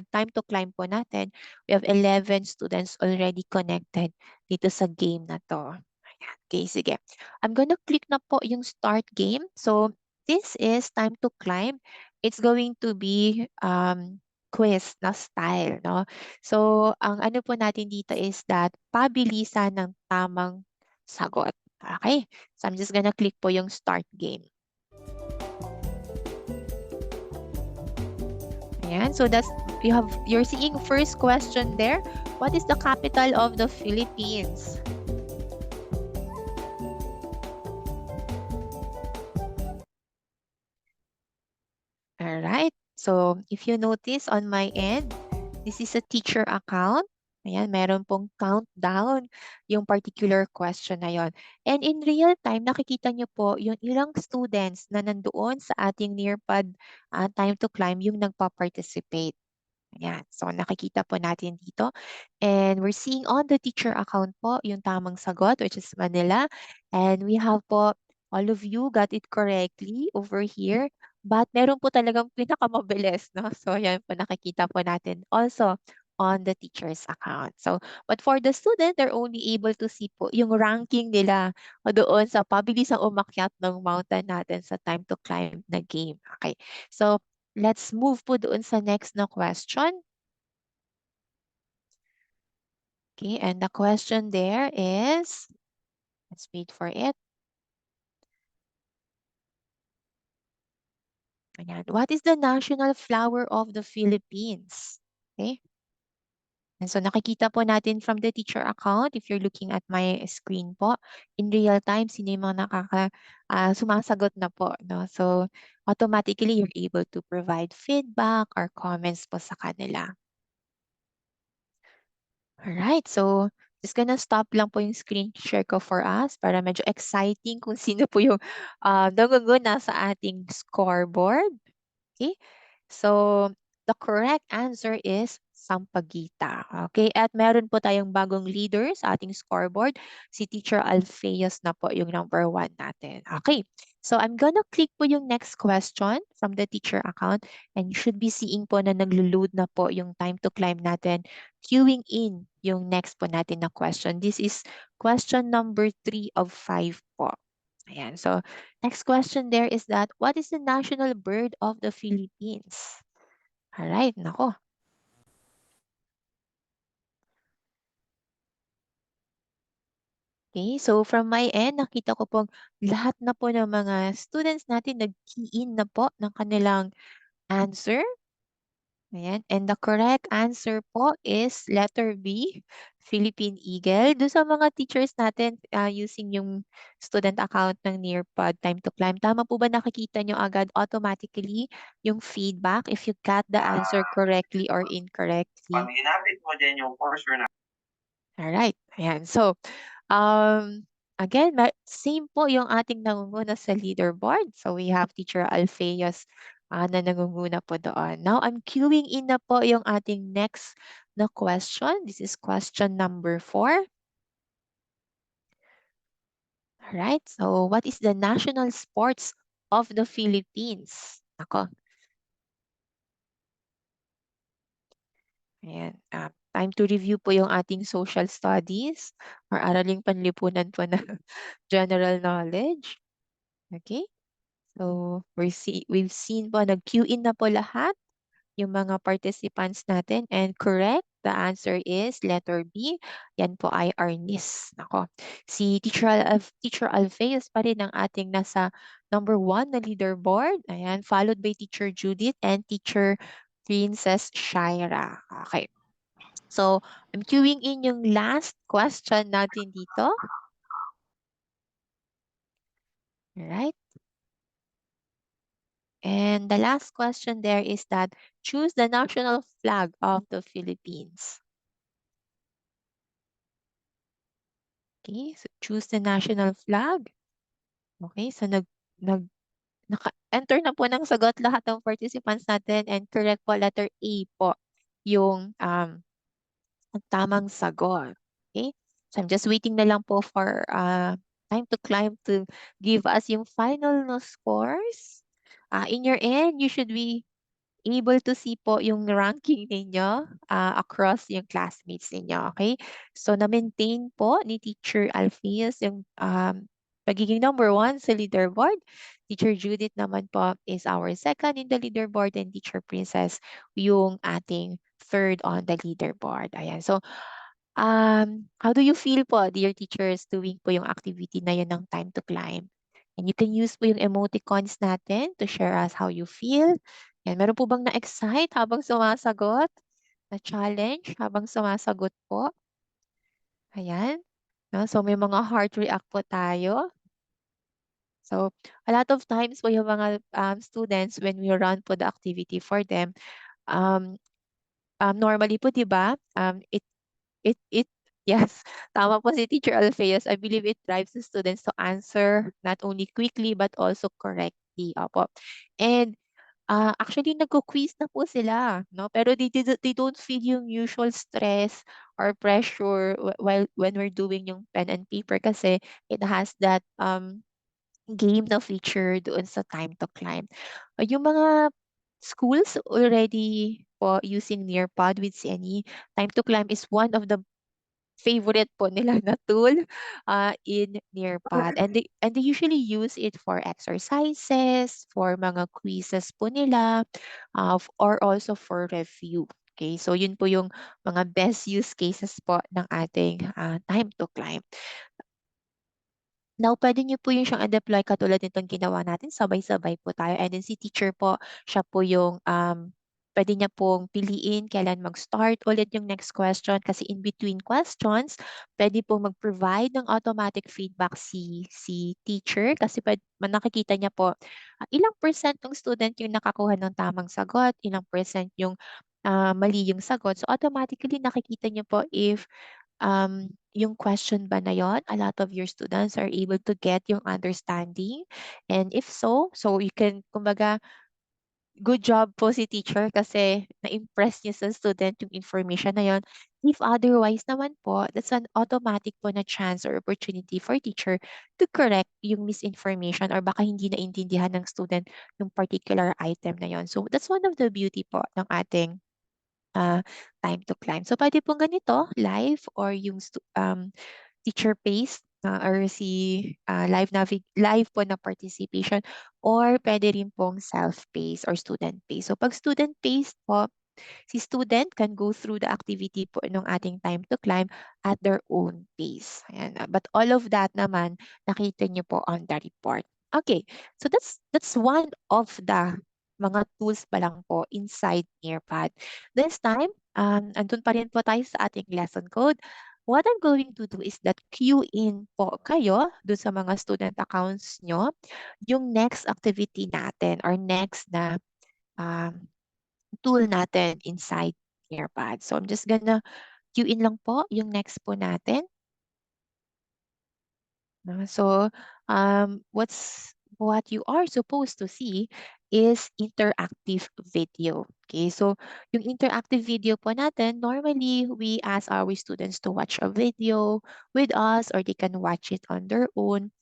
time to climb po natin, we have 11 students already connected dito sa game na to. Ayan. Okay, sige. I'm gonna click na po yung start game. So, this is time to climb. It's going to be quiz na style, no? So, ang ano po natin dito is that pabilisan ng tamang sagot. Okay? So, I'm just gonna click po yung start game. Ayan, so that's you're seeing first question there. What is the capital of the Philippines? All right. So if you notice on my end, this is a teacher account. Ayan, meron pong countdown yung particular question na yon. And in real time, nakikita nyo po yung ilang students na nandoon sa ating Nearpod time to climb yung nagpa-participate. Ayan. So nakikita po natin dito. And we're seeing on the teacher account po yung tamang sagot, which is Manila. And we have po, all of you got it correctly over here. But meron po talagang pinakamabilis, no? So yan po nakikita po natin also on the teacher's account. So, but for the student, they're only able to see po yung ranking nila doon sa pabilisang umakyat ng mountain natin sa time to climb na game. Okay. So, let's move po doon sa next na question. Okay, and the question there is, let's wait for it. Ayan. What is the national flower of the Philippines? Okay. And so nakikita po natin from the teacher account, if you're looking at my screen po, in real time, sino yung mga sumasagot na po. No? So automatically, you're able to provide feedback or comments po sa kanila. Alright, so just gonna stop lang po yung screen share ko for us para medyo exciting kung sino po yung nangunguna sa ating scoreboard. Okay, so the correct answer is Sampaguita. Okay, at meron po tayong bagong leader sa ating scoreboard. Si Teacher Alpheus na po yung number 1 natin. Okay, so I'm gonna click po yung next question from the teacher account and you should be seeing po na naglo-load na po yung time to climb natin, queuing in yung next po natin na question. This is question number 3 of 5 po. Ayan, so next question there is that, what is the national bird of the Philippines? Alright, nako. Okay, so from my end, nakita ko pong lahat na po ng mga students natin nag-key in na po ng kanilang answer. Ayan. And the correct answer po is letter B, Philippine Eagle. Doon sa mga teachers natin using yung student account ng Nearpod Time to Climb, tama po ba nakikita nyo agad automatically yung feedback if you got the answer correctly or incorrectly? Pag ginamit mo din yung cursor na Alright. Ayan. So, again, same po yung ating nangunguna sa leaderboard. So, we have Teacher Alpheus na nangunguna po doon. Now, I'm queuing in na po yung ating next na question. This is question number 4. Alright. So, what is the national sports of the Philippines? Ako. Ayan. Time to review po yung ating social studies or araling panlipunan po na general knowledge. Okay? So, we've seen po, nag-queue in na po lahat yung mga participants natin and correct, the answer is letter B. Yan po ay Arnis. Nako. Si Teacher Alpheus pa rin ang ating nasa number 1 na leaderboard. Ayan, followed by Teacher Judith and Teacher Princess Shaira. Okay. So, I'm queuing in yung last question natin dito. Alright. And the last question there is that, choose the national flag of the Philippines. Okay, so choose the national flag. Okay, so naka-enter na po ng sagot lahat ng participants natin and correct po, letter A po yung ang tamang sagot. Okay? So I'm just waiting na lang po for time to climb to give us yung final no scores. In your end, you should be able to see po yung ranking ninyo across yung classmates ninyo. Okay? So na-maintain po ni Teacher Alpheus yung pagiging number 1 sa leaderboard. Teacher Judith naman po is our second in the leaderboard and Teacher Princess yung ating third on the leaderboard. Ayan. So, how do you feel po, dear teachers, doing po yung activity na yun ng Time to Climb? And you can use po yung emoticons natin to share us how you feel. Yan, meron po bang na-excite habang sumasagot? Na-challenge habang sumasagot po? Ayan. No? So, may mga heart react po tayo. So, a lot of times po yung mga students, when we run po the activity for them, normally po, di ba, it yes, tama po si Teacher Alpheus. I believe it drives the students to answer not only quickly but also correctly. Opo. And actually nagko-quiz na po sila, no? Pero they don't feel yung usual stress or pressure while when we're doing yung pen and paper kasi it has that game na feature doon sa Time to Climb. Yung mga schools already po using Nearpod with CNE, Time to Climb is one of the favorite po nila na tool in Nearpod. And they usually use it for exercises, for mga quizzes po nila, or also for review. Okay, so yun po yung mga best use cases po ng ating Time to Climb. Now, pwede niyo po yung siyang i-deploy katulad nitong ginawa natin, sabay-sabay po tayo. And then si teacher po, siya po yung pwede niya pong piliin kailan mag-start ulit yung next question kasi in between questions, pwede po mag-provide ng automatic feedback si teacher kasi nakikita niya po ilang percent ng student yung nakakuha ng tamang sagot, ilang percent yung mali yung sagot. So automatically nakikita niyo po if yung question ba na yon, a lot of your students are able to get yung understanding. And if so you can, kumbaga, good job po si teacher kasi na-impress niya sa student yung information na yon. If otherwise naman po, that's an automatic po na chance or opportunity for teacher to correct yung misinformation or baka hindi naintindihan ng student yung particular item na yon. So that's one of the beauty po ng ating time to climb. So pwede pong ganito, live or yung teacher based or live po na participation or pwede rin pong self-paced or student-paced. So pag student-paced po, si student can go through the activity po ng ating time to climb at their own pace. Ayan. But all of that naman, nakita niyo po on the report. Okay, so that's one of the mga tools pa lang po inside Nearpad. This time, andun pa rin po tayo sa ating lesson code. What I'm going to do is that queue in po kayo dun sa mga student accounts nyo yung next activity natin or next na um, tool natin inside Nearpad. So I'm just gonna queue in lang po yung next po natin. So what you are supposed to see is interactive video. Okay, so yung interactive video po natin, normally we ask our students to watch a video with us or they can watch it on their own.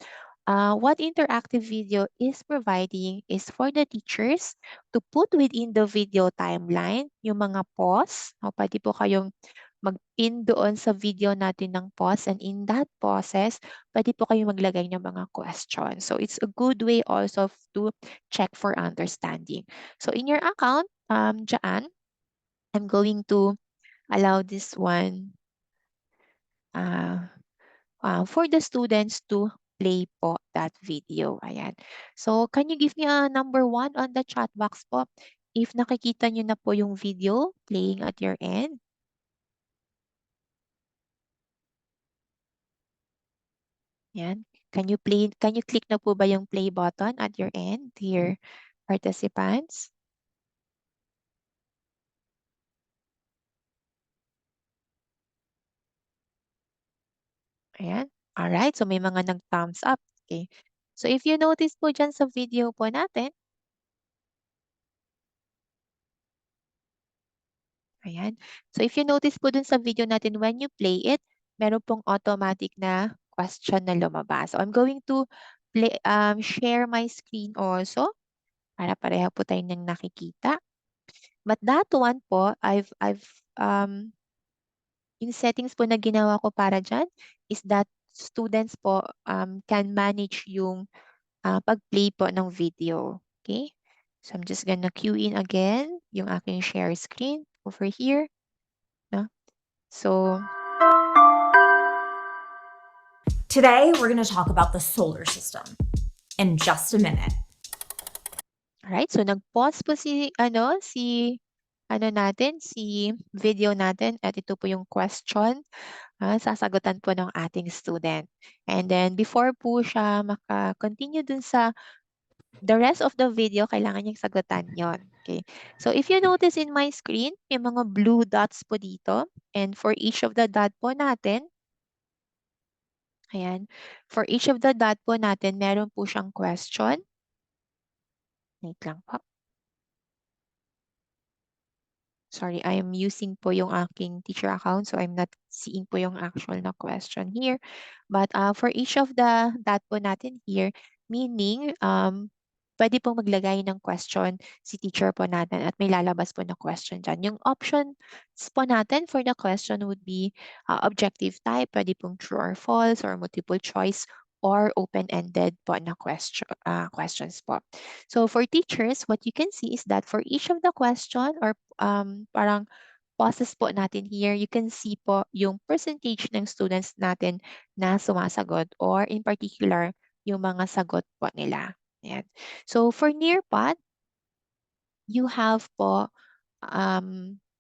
What interactive video is providing is for the teachers to put within the video timeline yung mga pause. O, pwede po kayong mag-pin doon sa video natin ng pause and in that pauses, pwede po kayong maglagay ng mga questions. So it's a good way also to check for understanding. So in your account, dyan, I'm going to allow this one for the students to play po that video. Ayan. So, can you give me a number 1 on the chat box po if nakikita nyo na po yung video playing at your end? Ayan. Can you click na po ba yung play button at your end, dear participants? Ayan. Alright, so may mga nag-thumbs up. Okay. So if you notice po dyan sa video po natin, ayan. So if you notice po dun sa video natin, when you play it, meron pong automatic na question na lumabas. So I'm going to share my screen also para pareha po tayo ng nakikita. But that one po, yung settings po na ginawa ko para dyan is that students po can manage yung pag-play po ng video. Okay? So I'm just gonna cue in again yung aking share screen over here. No? So today we're going to talk about the solar system in just a minute. alright, so nag-pause po si video natin at ito po yung question sasagutan po ng ating student. And then before po siya maka-continue dun sa the rest of the video, kailangan niyang sagutan yon. Okay. So if you notice in my screen, may mga blue dots po dito. And for each of the dot po natin, ayan, for each of the dot po natin, meron po siyang question. Wait lang po. Sorry, I am using po yung aking teacher account, so I'm not seeing po yung actual na question here. But for each of the dot po natin here, meaning, pwede pong maglagay ng question si teacher po natin at may lalabas po na question dyan. Yung options po natin for the question would be objective type, pwede pong true or false or multiple choice or open-ended po na questions po. So for teachers, what you can see is that for each of the question or parang pauses po natin here, you can see po yung percentage ng students natin na sumasagot or in particular, yung mga sagot po nila. Ayan. So for Nearpod, you have po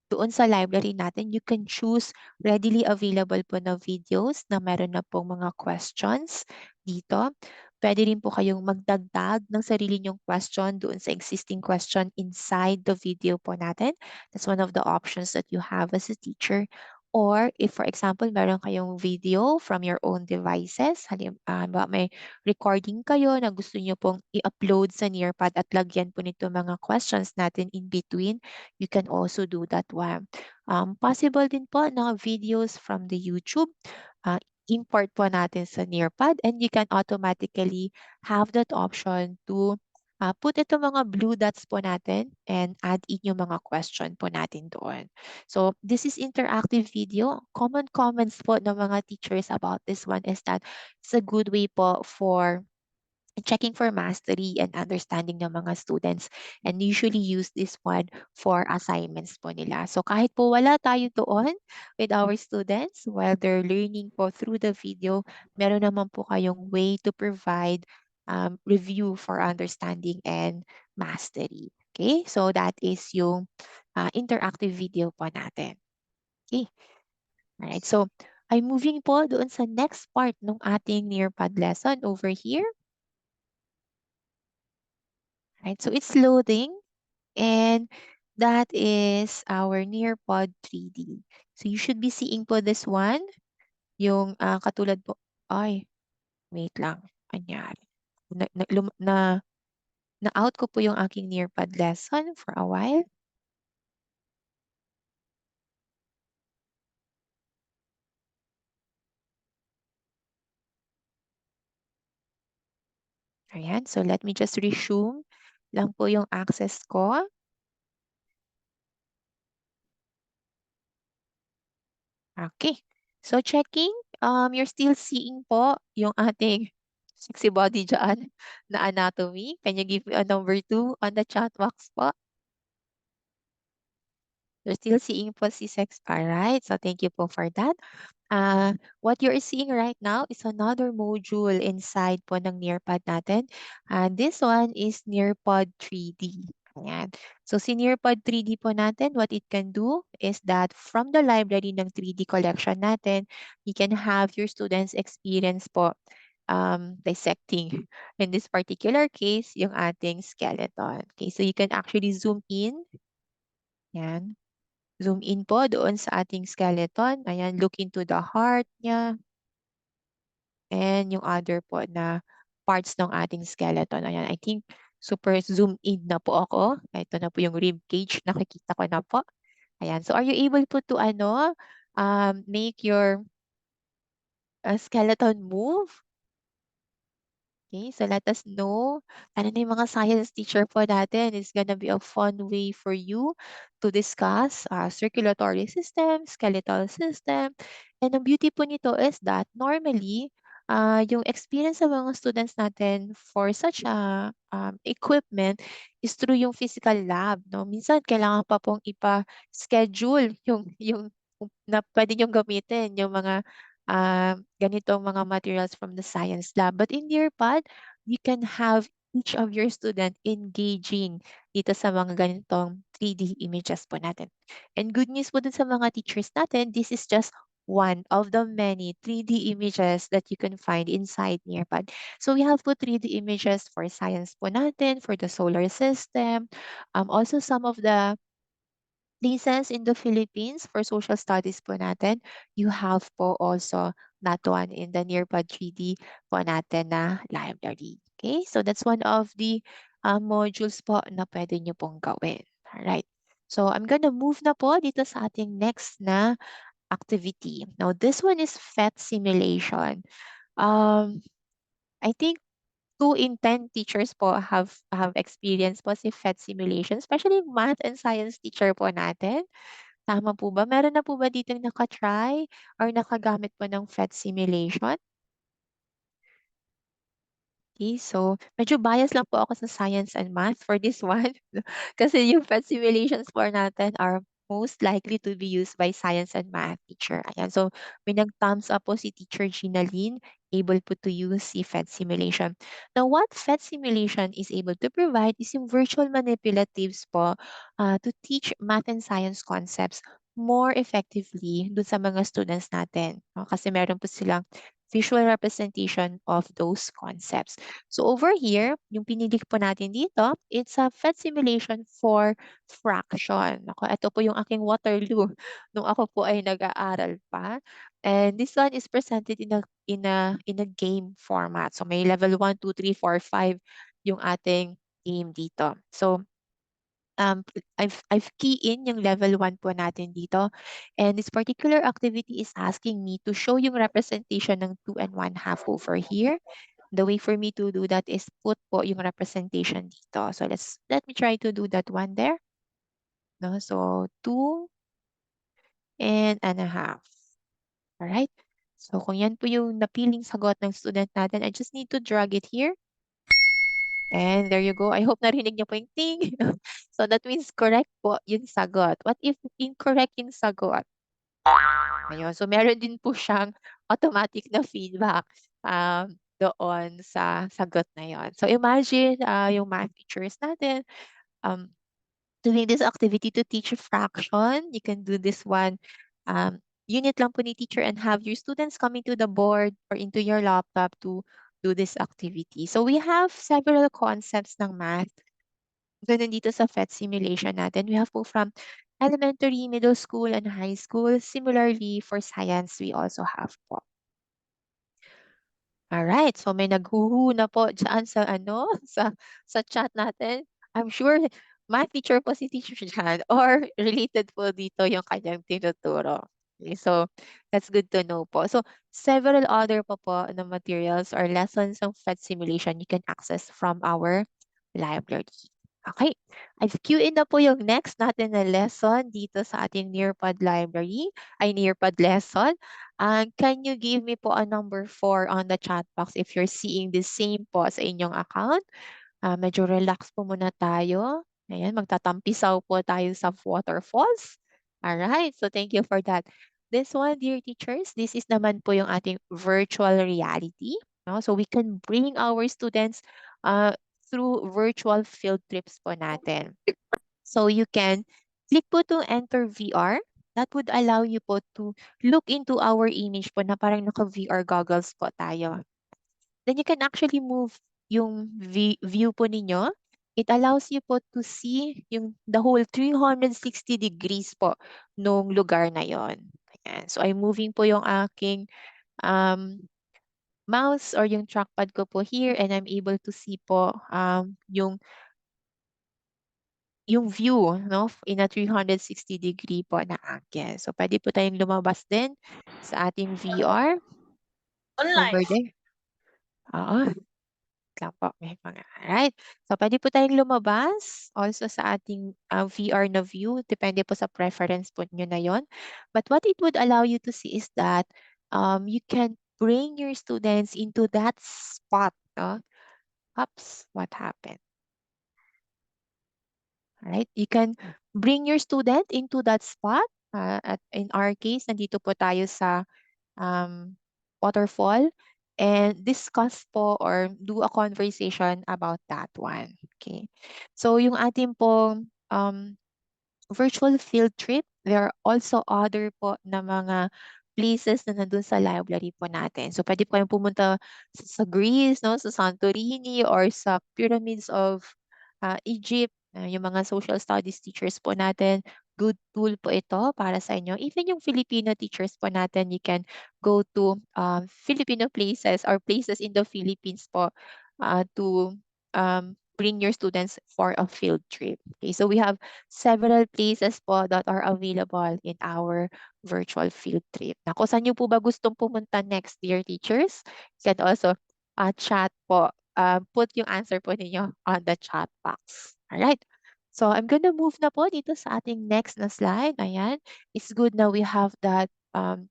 doon sa library natin, you can choose readily available po na videos na meron na pong mga questions dito. Pwede rin po kayong magdagdag ng sarili nyong question doon sa existing question inside the video po natin. That's one of the options that you have as a teacher. Or if for example, meron kayong video from your own devices, halimbawa may recording kayo na gusto niyo pong i-upload sa Nearpad at lagyan po nito mga questions natin in between, you can also do that one. Possible din po na videos from the YouTube, import po natin sa Nearpad and you can automatically have that option to put ito mga blue dots po natin and add in yung mga question po natin doon. So this is interactive video. Common comments po ng mga teachers about this one is that it's a good way po for checking for mastery and understanding ng mga students and usually use this one for assignments po nila. So kahit po wala tayo doon with our students while they're learning po through the video, meron naman po kayong way to provide review for understanding and mastery. Okay, so that is yung interactive video po natin. Okay, alright. So I'm moving po doon sa next part ng ating Nearpad lesson over here. Right, so it's loading and that is our Nearpod 3D. So you should be seeing po this one, yung katulad po, ay, wait lang, anyari. Na-out ko po yung aking Nearpod lesson for a while. Ayan, so let me just resume lang po yung access ko. Okay, so checking, you're still seeing po yung ating sexy body dyan na anatomy. Can you give me a number 2 on the chat box po? You're still seeing po si sex. Alright, so thank you po for that. What you're seeing right now is another module inside po ng Nearpod natin. And this one is Nearpod 3D. Ayan. So si Nearpod 3D po natin, what it can do is that from the library ng 3D collection natin, you can have your students experience po dissecting. In this particular case, yung ating skeleton. Okay, so you can actually zoom in. Yan. Zoom in po doon sa ating skeleton. Ayan, look into the heart niya. And yung other po na parts ng ating skeleton. Ayan, I think super zoom in na po ako. Ito na po yung rib cage. Nakikita ko na po. Ayan, so are you able po to make your skeleton move? Okay, so let us know. Ano na yung mga science teacher po natin. It's gonna be a fun way for you to discuss circulatory system, skeletal system. And ang beauty po nito is that normally, yung experience ng mga students natin for such equipment is through yung physical lab. No? Minsan, kailangan pa pong ipa-schedule yung na pwede niyong gamitin, yung mga ganitong mga materials from the science lab. But in Nearpod, you can have each of your student engaging dito sa mga ganitong 3D images po natin. And good news po dun sa mga teachers natin, this is just one of the many 3D images that you can find inside Nearpod. So we have po 3D images for science po natin, for the solar system, also some of the places in the Philippines for social studies po natin, you have po also that one in the Nearpod 3D po natin na library. Okay, so that's one of the modules po na pwede nyo pong gawin. Alright, so I'm gonna move na po dito sa ating next na activity. Now, this one is PhET simulation. I think 2 in 10 teachers po have experience po si PhET simulation, especially math and science teacher po natin. Tama po ba? Meron na po ba ditong naka-try or nakagamit po ng PhET simulation? Okay, so medyo bias lang po ako sa science and math for this one. Kasi yung PhET simulations po natin are most likely to be used by science and math teacher. Ayan, so may nag-thumbs up po si Teacher Gina Lynn, able po to use si PhET simulation. Now, what PhET simulation is able to provide is yung virtual manipulatives po to teach math and science concepts more effectively dun sa mga students natin. No? Kasi meron po silang visual representation of those concepts. So over here, yung pinili po natin dito, it's a PhET simulation for fraction. Ako, ito po yung aking Waterloo nung ako po ay nag-aaral pa. And this one is presented in a game format. So may level 1, 2, 3, 4, 5 yung ating game dito. So I've key in yung level 1 po natin dito. And this particular activity is asking me to show yung representation ng 2 and 1/2 over here. The way for me to do that is put po yung representation dito. So let me try to do that one there. No? So 2 and a half. Alright? So kung yan po yung napiling sagot ng student natin, I just need to drag it here. And there you go. I hope narinig niyo po yung ting. So that means correct po yung sagot. What if incorrect yung sagot? Ayun. So meron din po siyang automatic na feedback doon sa sagot na yon. So imagine yung math teachers natin um, doing this activity to teach a fraction. You can do this one unit lang po ni teacher and have your students coming to the board or into your laptop to do this activity. So we have several concepts ng math. Ganun dito sa PhET simulation natin. We have po from elementary, middle school, and high school. Similarly, for science, we also have po. Alright, so may naghuhu na po dyan sa sa chat natin. I'm sure math teacher po si teacher dyan or related po dito yung kanyang tinuturo. Okay, so that's good to know po. So several other po na materials or lessons ng PhET simulation you can access from our library. Okay, I've queued in na po yung next natin na lesson dito sa ating Nearpod library, Nearpod lesson. Can you give me po a number 4 on the chat box if you're seeing the same po sa inyong account? Medyo relax po muna tayo. Ayan, magtatampisaw po tayo sa waterfalls. Alright, so thank you for that. This one, dear teachers, this is naman po yung ating virtual reality. No? So we can bring our students through virtual field trips po natin. So you can click po to enter VR. That would allow you po to look into our image po na parang naka-VR goggles po tayo. Then you can actually move yung view po ninyo. It allows you po to see the whole 360 degrees po nung lugar na yon. Ayan. So I'm moving po yung aking mouse or yung trackpad ko po here and I'm able to see po yung view no in a 360 degree po na angle. So pwede po tayong lumabas din sa ating VR over there. Oo. Lang po, may mga alright. So pwede po tayong lumabas also sa ating VR na view. Depende po sa preference po nyo na yon. But what it would allow you to see is that you can bring your students into that spot. No? Oops, what happened? Alright, you can bring your student into that spot. In our case, nandito po tayo sa waterfall and discuss po or do a conversation about that one. Okay. So yung ating po virtual field trip, there are also other po na mga places na nandun sa library po natin. So pwede po kayong pumunta sa Greece, no, sa Santorini or sa pyramids of Egypt. Yung mga social studies teachers po natin, good tool po ito para sa inyo. Even yung Filipino teachers po natin, you can go to Filipino places or places in the Philippines po to bring your students for a field trip. Okay, so we have several places po that are available in our virtual field trip. Kung saan nyo po ba gustong pumunta next, dear teachers? You can also chat po, put yung answer po ninyo on the chat box. Alright. So I'm gonna move na po dito sa ating next na slide. Ayan. It's good na we have that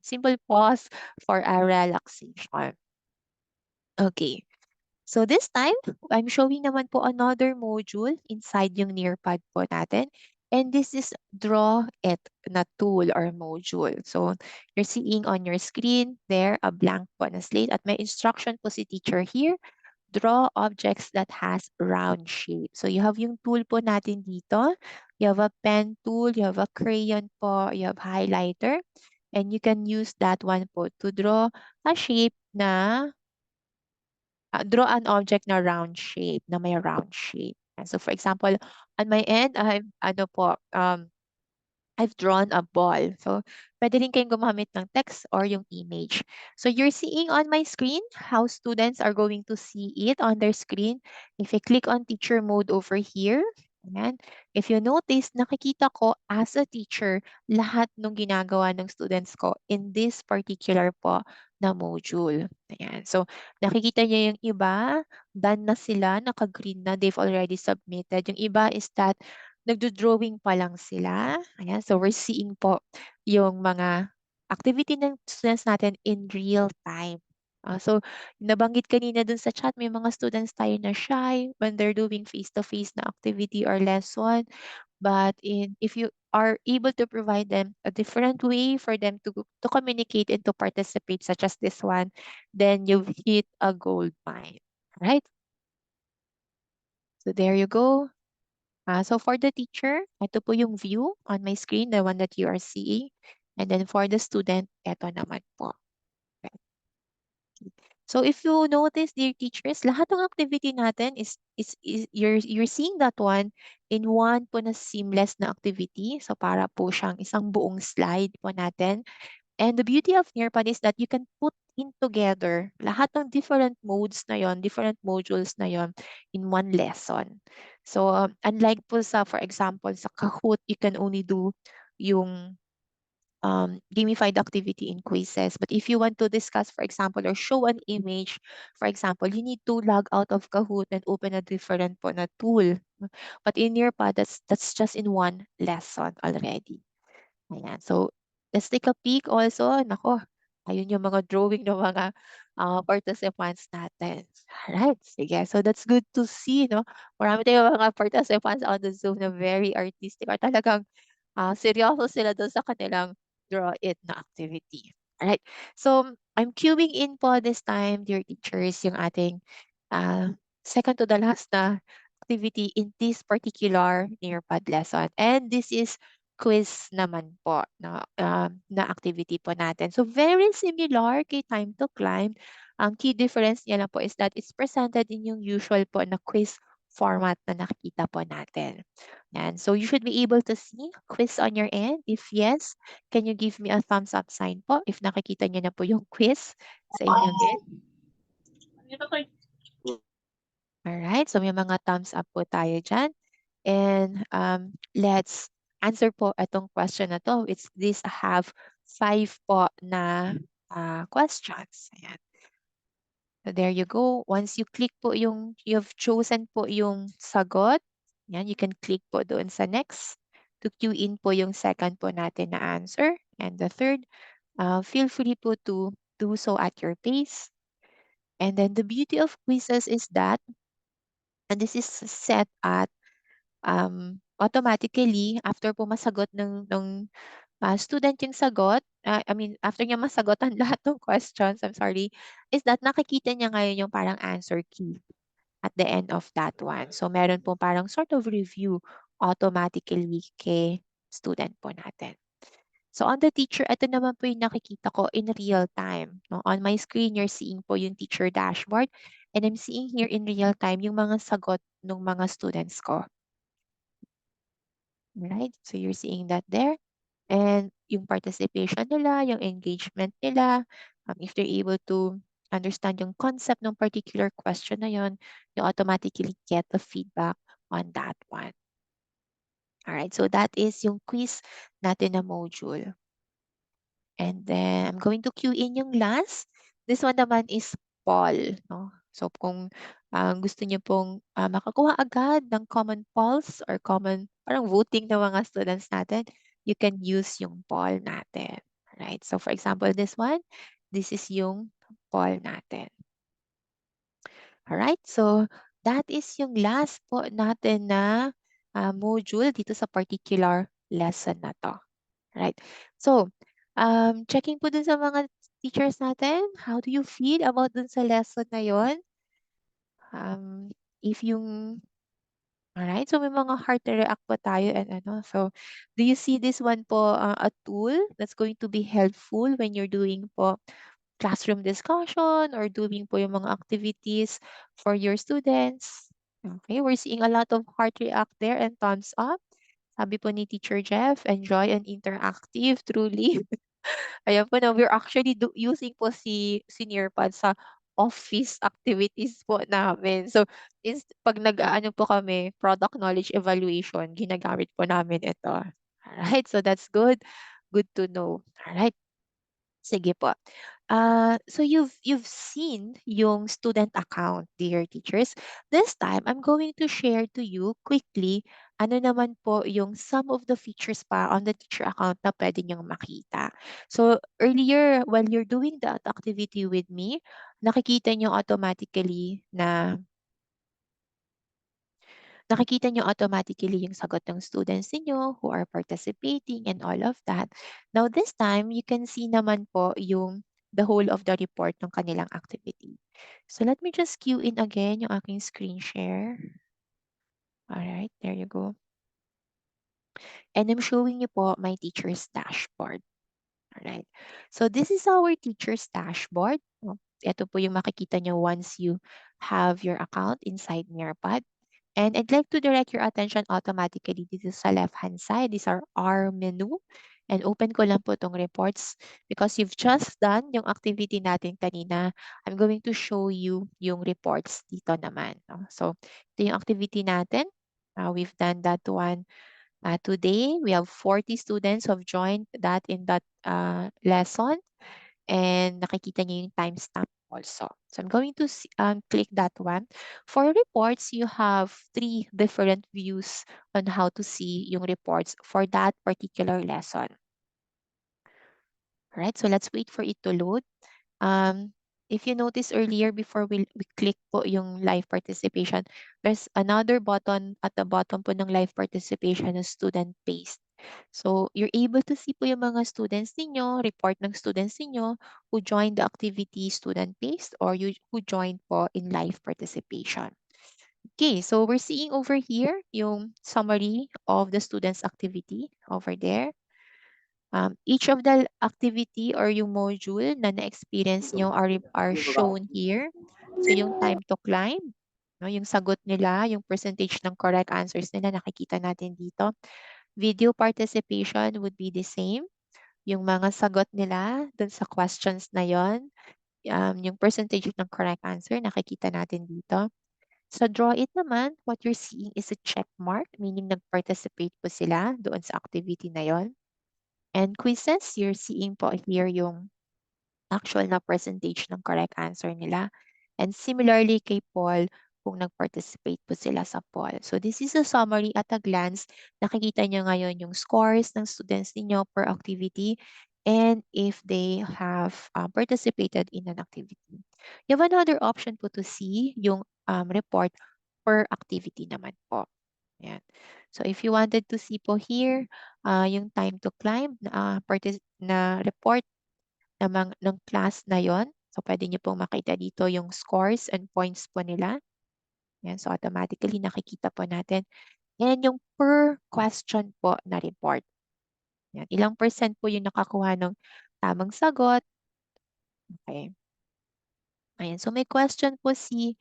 simple pause for a relaxation. Okay. So this time, I'm showing naman po another module inside yung Nearpod po natin. And this is Draw It na tool or module. So you're seeing on your screen there a blank po na slate at may instruction po si teacher here. Draw objects that has round shape. So you have yung tool po natin dito. You have a pen tool, you have a crayon po, you have highlighter. And you can use that one po to draw a shape na draw an object na round shape, na may round shape. And so for example, on my end, I've drawn a ball. So, pwede rin kayong gumamit ng text or yung image. So, you're seeing on my screen how students are going to see it on their screen. If you click on teacher mode over here, ayan, if you notice, nakikita ko as a teacher, lahat ng ginagawa ng students ko in this particular po na module. Ayan. So, nakikita niyo yung iba, done na sila, naka-green na, they've already submitted. Yung iba is that nagdo-drawing pa lang sila. Ayan, so we're seeing po yung mga activity ng students natin in real time. So, nabanggit kanina dun sa chat, may mga students tayo na shy when they're doing face-to-face na activity or lesson. But if you are able to provide them a different way for them to communicate and to participate, such as this one, then you've hit a gold mine. Right? So there you go. So for the teacher, ito po yung view on my screen, the one that you are seeing. And then for the student, ito naman po. Okay. So if you notice, dear teachers, lahat ng activity natin is you're seeing that one in one po na seamless na activity. So para po siyang isang buong slide po natin. And the beauty of Nearpod is that you can put in together lahat ng different modes na yon, different modules na yon in one lesson. So, unlike po sa, for example, sa Kahoot, you can only do yung gamified activity in quizzes. But if you want to discuss, for example, or show an image, for example, you need to log out of Kahoot and open a different po na tool. But in Nearpod, that's just in one lesson already. Ayan. So, let's take a peek also. Nako, ayun yung mga drawing ng mga participants natin. Alright, sige. So, that's good to see, no? Marami tayong mga participants on the Zoom na very artistic or talagang seryoso sila doon sa kanilang draw it na activity. Alright. So, I'm queuing in po this time, dear teachers, yung ating second to the last na activity in this particular Nearpod lesson. And this is quiz naman po na activity po natin. So very similar kay Time to Climb. Ang key difference niya lang po is that it's presented in yung usual po na quiz format na nakikita po natin. And so you should be able to see quiz on your end. If yes, can you give me a thumbs up sign po if nakikita niyo na po yung quiz sa inyong end? Alright, so may mga thumbs up po tayo dyan. And let's answer po itong question na to. This have 5 po na questions. Ayan. So there you go. Once you click po you've chosen po yung sagot, yan, you can click po doon sa next to queue in po yung second po natin na answer. And the third, feel free po to do so at your pace. And then the beauty of quizzes is that, and this is set at automatically after po masagot ng student yung sagot, I mean, after niya masagotan lahat ng questions, I'm sorry, is that nakikita niya ngayon yung parang answer key at the end of that one. So, meron po parang sort of review automatically kay student po natin. So, on the teacher, ito naman po yung nakikita ko in real time. No? On my screen, you're seeing po yung teacher dashboard. And I'm seeing here in real time yung mga sagot ng mga students ko. Right? So, you're seeing that there. And yung participation nila, yung engagement nila, if they're able to understand yung concept ng particular question na yun, you automatically get the feedback on that one. Alright, so that is yung quiz natin na module. And then, I'm going to queue in yung last. This one naman is poll. No? So, kung gusto niyo pong makakuha agad ng common polls or common parang voting ng mga students natin, you can use yung poll natin. Right? So, for example, this one, this is yung poll natin. Alright? So, that is yung last po natin na module dito sa particular lesson na to. Right? So, checking po dun sa mga teachers natin, how do you feel about dun sa lesson na yon? If yung, alright, so may mga heart react po tayo and ano. So, do you see this one po a tool that's going to be helpful when you're doing po classroom discussion or doing po yung mga activities for your students. Okay, we're seeing a lot of heart react there and thumbs up. Sabi po ni Teacher Jeff, enjoy and interactive, truly. Ayan po na, we're actually using po si Nearpod sa office activities po namin. So, pag nag-aano po kami, product knowledge evaluation, ginagamit po namin ito. Alright, so that's good. Good to know. Alright, sige po. So you've seen yung student account, dear teachers. This time, I'm going to share to you quickly ano naman po yung some of the features pa on the teacher account na pwede niyong makita. So earlier, while you're doing that activity with me, nakikita niyo automatically na yung sagot ng students ninyo who are participating and all of that. Now, this time, you can see naman po yung the whole of the report ng kanilang activity. So, let me just cue in again yung aking screen share. Alright, there you go. And I'm showing you po my teacher's dashboard. Alright. So, this is our teacher's dashboard. Ito po yung makikita nyo once you have your account inside Nearpod. And I'd like to direct your attention automatically dito sa left-hand side. These are our menu. And open ko lang po itong reports because you've just done yung activity natin kanina. I'm going to show you yung reports dito naman. No? So, ito yung activity natin. We've done that one today. We have 40 students who have joined that in that lesson. And nakikita niyo yung timestamp also. So I'm going to click that one. For reports, you have 3 different views on how to see yung reports for that particular lesson. Alright, so let's wait for it to load. If you notice earlier, before we click po yung live participation, there's another button at the bottom po ng live participation na student paste. So, you're able to see po yung mga students ninyo, report ng students ninyo who joined the activity student paste or who joined po in live participation. Okay, so we're seeing over here yung summary of the students' activity over there. Each of the activity or yung module na na-experience nyo are shown here. So, yung time to climb, no, yung sagot nila, yung percentage ng correct answers nila, nakikita natin dito. Video participation would be the same. Yung mga sagot nila dun sa questions na yon, yung percentage ng correct answer, nakikita natin dito. Sa Draw It naman, what you're seeing is a check mark, meaning nag-participate po sila doon sa activity na yon. And quizzes, you're seeing po here yung actual na percentage ng correct answer nila. And similarly kay Paul, kung nag-participate po sila sa poll. So this is a summary at a glance. Nakikita nyo ngayon yung scores ng students ninyo per activity and if they have participated in an activity. You have another option po to see yung report per activity naman po. Ayan. So if you wanted to see po here, yung time to climb na report ng class na yon. So pwede niyo pong makita dito yung scores and points po nila. Yan, so automatically nakikita po natin. And yung per question po na report. Yan, ilang percent po yung nakakuha ng tamang sagot. Okay. Ayan, so may question po si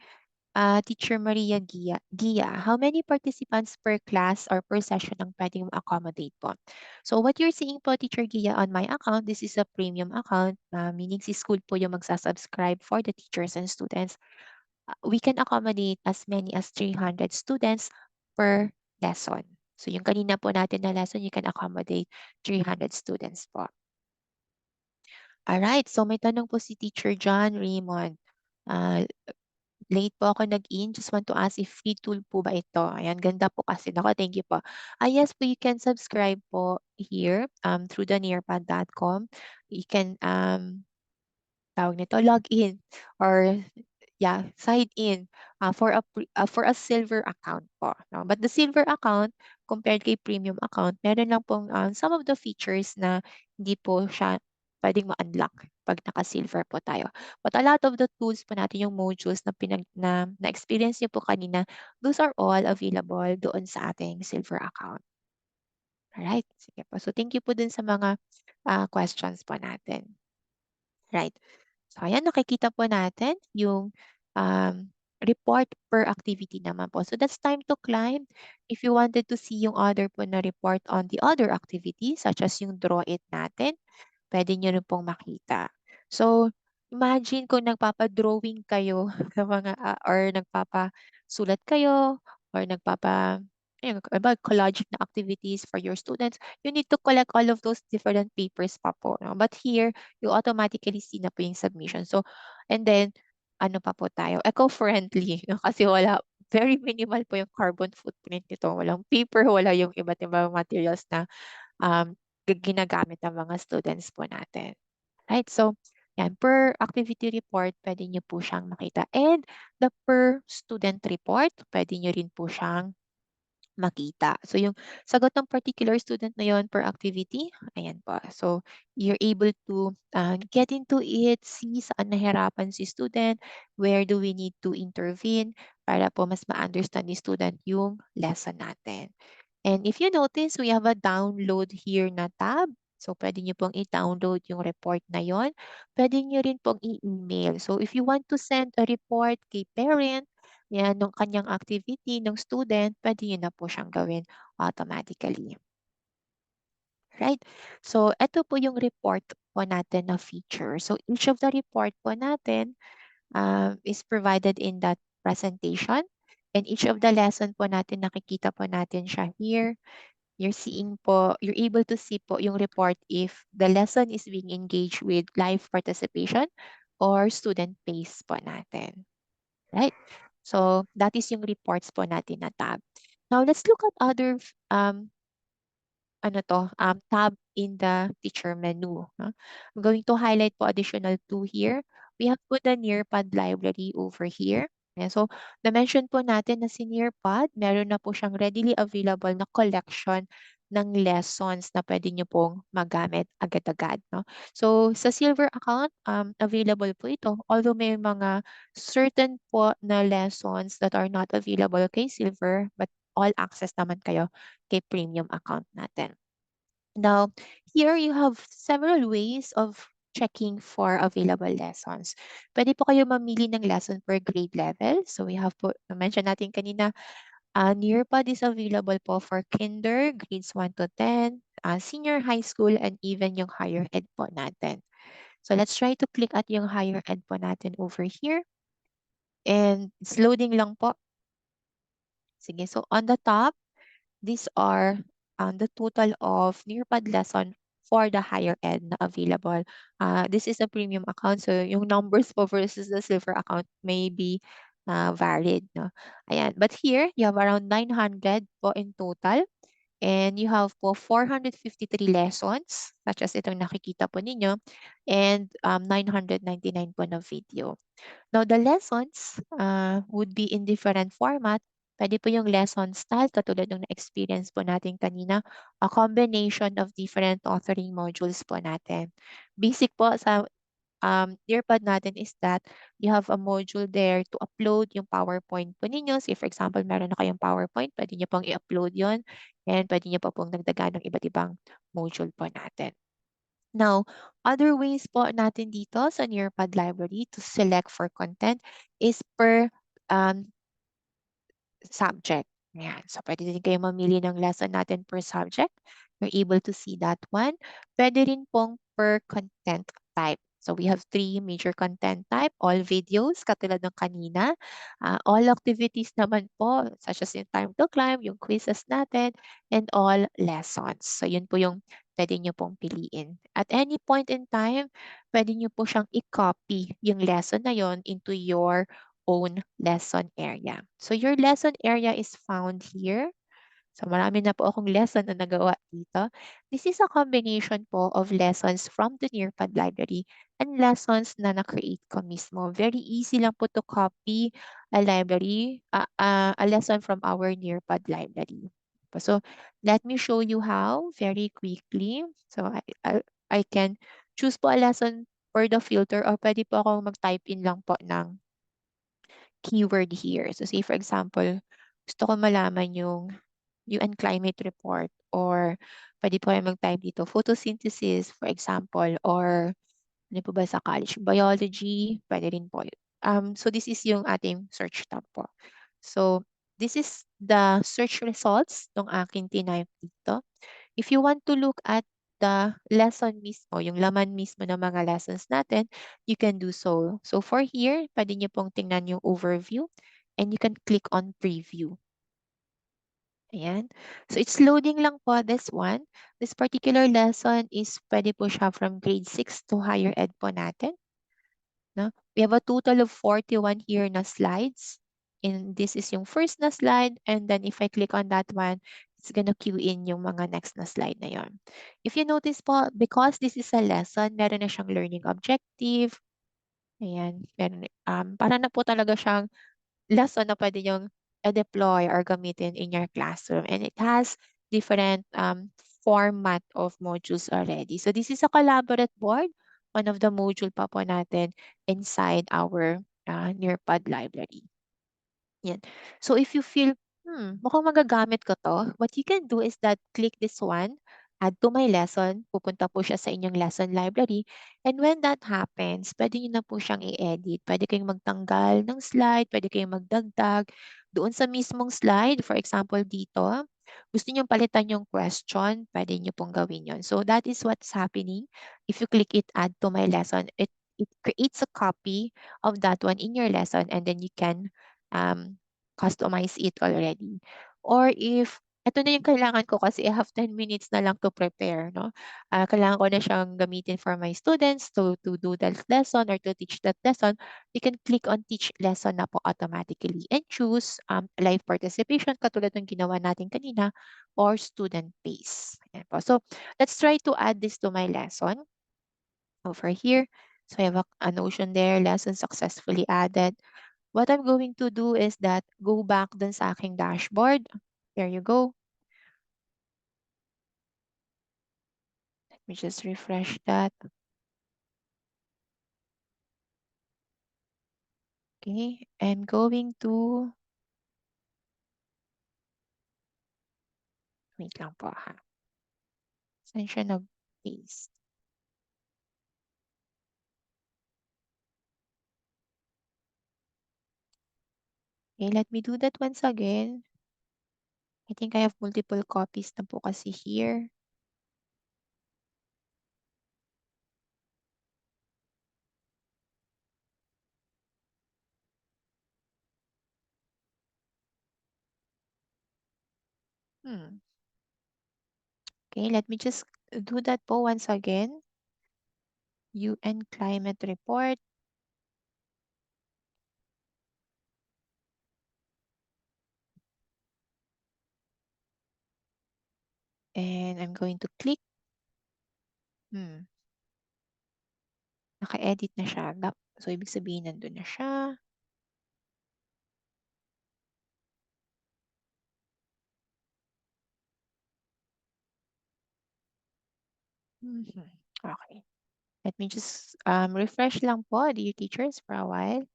Teacher Maria Gia, how many participants per class or per session ang pwedeng accommodate po? So what you're seeing po, Teacher Gia, on my account, this is a premium account, meaning si school po yung magsasubscribe for the teachers and students. We can accommodate as many as 300 students per lesson. So yung kanina po natin na lesson, you can accommodate 300 students po. Alright, so may tanong po si Teacher John Raymond. Late po ako nag-in. Just want to ask if free tool po ba ito? Ayan, ganda po kasi. Nako, thank you po. Yes po, you can subscribe po here through the nearpod.com. You can, tawag nito, log in or sign in for a silver account po. No? But the silver account, compared kay premium account, meron lang pong some of the features na hindi po siya pwedeng ma-unlock pag naka-silver po tayo. But a lot of the tools po natin, yung modules na experience niyo po kanina, those are all available doon sa ating silver account. Alright, sige po. So thank you po dun sa mga questions po natin. Right. So ayan, nakikita po natin yung report per activity naman po. So that's time to climb. If you wanted to see yung other po na report on the other activities, such as yung draw it natin, pwede nyo rin pong makita. So, imagine kung nagpapa-drawing kayo ng mga, or nagpapasulat kayo, or ayun, collage na activities for your students, you need to collect all of those different papers pa po. No? But here, you automatically see na po yung submission. So, and then, ano pa po tayo? Eco-friendly. No? Kasi very minimal po yung carbon footprint nito. Walang paper, wala yung iba't ibang materials na um, ginagamit ng mga students po natin. Right? So, yan, per activity report, pwede nyo po siyang makita. And the per student report, pwede nyo rin po siyang makita. So, yung sagot ng particular student na yon per activity, ayan po. So, you're able to get into it, see saan nahirapan si student, where do we need to intervene para po mas ma-understand ni student yung lesson natin. And if you notice, we have a download here na tab. So, pwede nyo pong i-download yung report na yon. Pwede nyo rin pong i-email. So, if you want to send a report kay parent, yan, nung kanyang activity ng student, pwede nyo na po siyang gawin automatically. Right? So, ito po yung report po natin na feature. So, each of the report po natin is provided in that presentation. And each of the lesson po natin, nakikita po natin siya here. You're able to see po yung report if the lesson is being engaged with live participation or student pace po natin. Right? So, that is yung reports po natin na tab. Now, let's look at other tab in the teacher menu. No? I'm going to highlight po additional two here. We have put the Nearpod library over here. Ayan, so, na-mention po natin na si Nearpod, meron na po siyang readily available na collection ng lessons na pwede nyo pong magamit agad-agad. No? So, sa Silver account, available po ito. Although may mga certain po na lessons that are not available kay Silver, but all access naman kayo kay premium account natin. Now, here you have several ways of checking for available lessons. Pwede po kayo mamili ng lesson per grade level. So we have po, mention natin kanina, Nearpod is available po for kinder, grades 1 to 10, senior high school, and even yung higher ed po natin. So let's try to click at yung higher ed po natin over here. And it's loading lang po. Sige, so on the top, these are the total of Nearpod lesson for the higher ed na available. This is a premium account, so yung numbers po versus the silver account may be varied. No? Ayan. But here, you have around 900 po in total. And you have po 453 lessons, such as itong nakikita po ninyo, and 999 po na video. Now, the lessons would be in different format. Pwede po yung lesson style, katulad ng na-experience po natin kanina, a combination of different authoring modules po natin. Basic po sa Nearpod natin is that you have a module there to upload yung PowerPoint po ninyo. Say, for example, meron na kayong PowerPoint, pwede nyo pong i-upload yon and pwede nyo pa pong dagdagan ng iba't ibang module po natin. Now, other ways po natin dito sa Nearpod library to select for content is per subject. Ayan. So, pwede din kayo mamili ng lesson natin per subject. You're able to see that one. Pwede rin pong per content type. So, we have 3 major content type. All videos, katulad ng kanina. All activities naman po, such as yung time to climb, yung quizzes natin, and all lessons. So, yun po yung pwede nyo pong piliin. At any point in time, pwede nyo po siyang i-copy yung lesson na yon into your own lesson area. So your lesson area is found here. So marami na po akong lesson na nagawa dito. This is a combination po of lessons from the Nearpod library and lessons na na-create ko mismo. Very easy lang po to copy a lesson from our Nearpod library. So let me show you how very quickly. So I can choose po a lesson for the filter or pwede po akong mag-type in lang po ng keyword here. So say for example, gusto ko malaman yung UN climate report or pwede po kayo mag-type dito photosynthesis for example or Ano po ba sa college? Biology, pwede rin po. So this is yung ating search tab po. So this is the search results ng aking tinaype dito. If you want to look at the lesson mismo, yung laman mismo ng mga lessons natin, you can do so. So for here, pwede niyo pong tingnan yung overview and you can click on preview. Ayan. So it's loading lang po this one. This particular lesson is pwede po siya from grade 6 to higher ed po natin. No? We have a total of 41 here na slides. And this is yung first na slide. And then if I click on that one, it's gonna queue in yung mga next na slide na yon. If you notice po, because this is a lesson, meron na siyang learning objective. Ayan. Meron, para na po talaga siyang lesson na pwede yung deploy or gamitin in your classroom. And it has different format of modules already. So this is a collaborate board, one of the module pa po natin inside our Nearpod library. Yan. So if you feel, mukhang magagamit ko to, what you can do is that click this one, add to my lesson, pupunta po siya sa inyong lesson library. And when that happens, pwede nyo na po siyang i-edit. Pwede kayong magtanggal ng slide, pwede kayong magdagdag. Doon sa mismong slide, for example dito, gusto nyo palitan yung question, pwede nyo pong gawin yon. So that is what's happening. If you click it, add to my lesson, it creates a copy of that one in your lesson and then you can customize it already. Or if ito na yung kailangan ko kasi I have 10 minutes na lang to prepare, no? Kailangan ko na siyang gamitin for my students to do that lesson or to teach that lesson. You can click on teach lesson na po automatically and choose live participation katulad ng ginawa natin kanina or student pace. Ayan po. So let's try to add this to my lesson over here. So I have a notion there, lesson successfully added. What I'm going to do is that go back dun sa aking dashboard. There you go. Let me just refresh that. Okay, and going to, wait lang po ha. Saan siya nag-paste? Okay, let me do that once again. I think I have multiple copies na po kasi here. Okay, let me just do that po once again. UN climate report. And I'm going to click. Naka-edit na siya. So, ibig sabihin, nandun na siya. Okay. Let me just refresh lang po, dear teachers, for a while.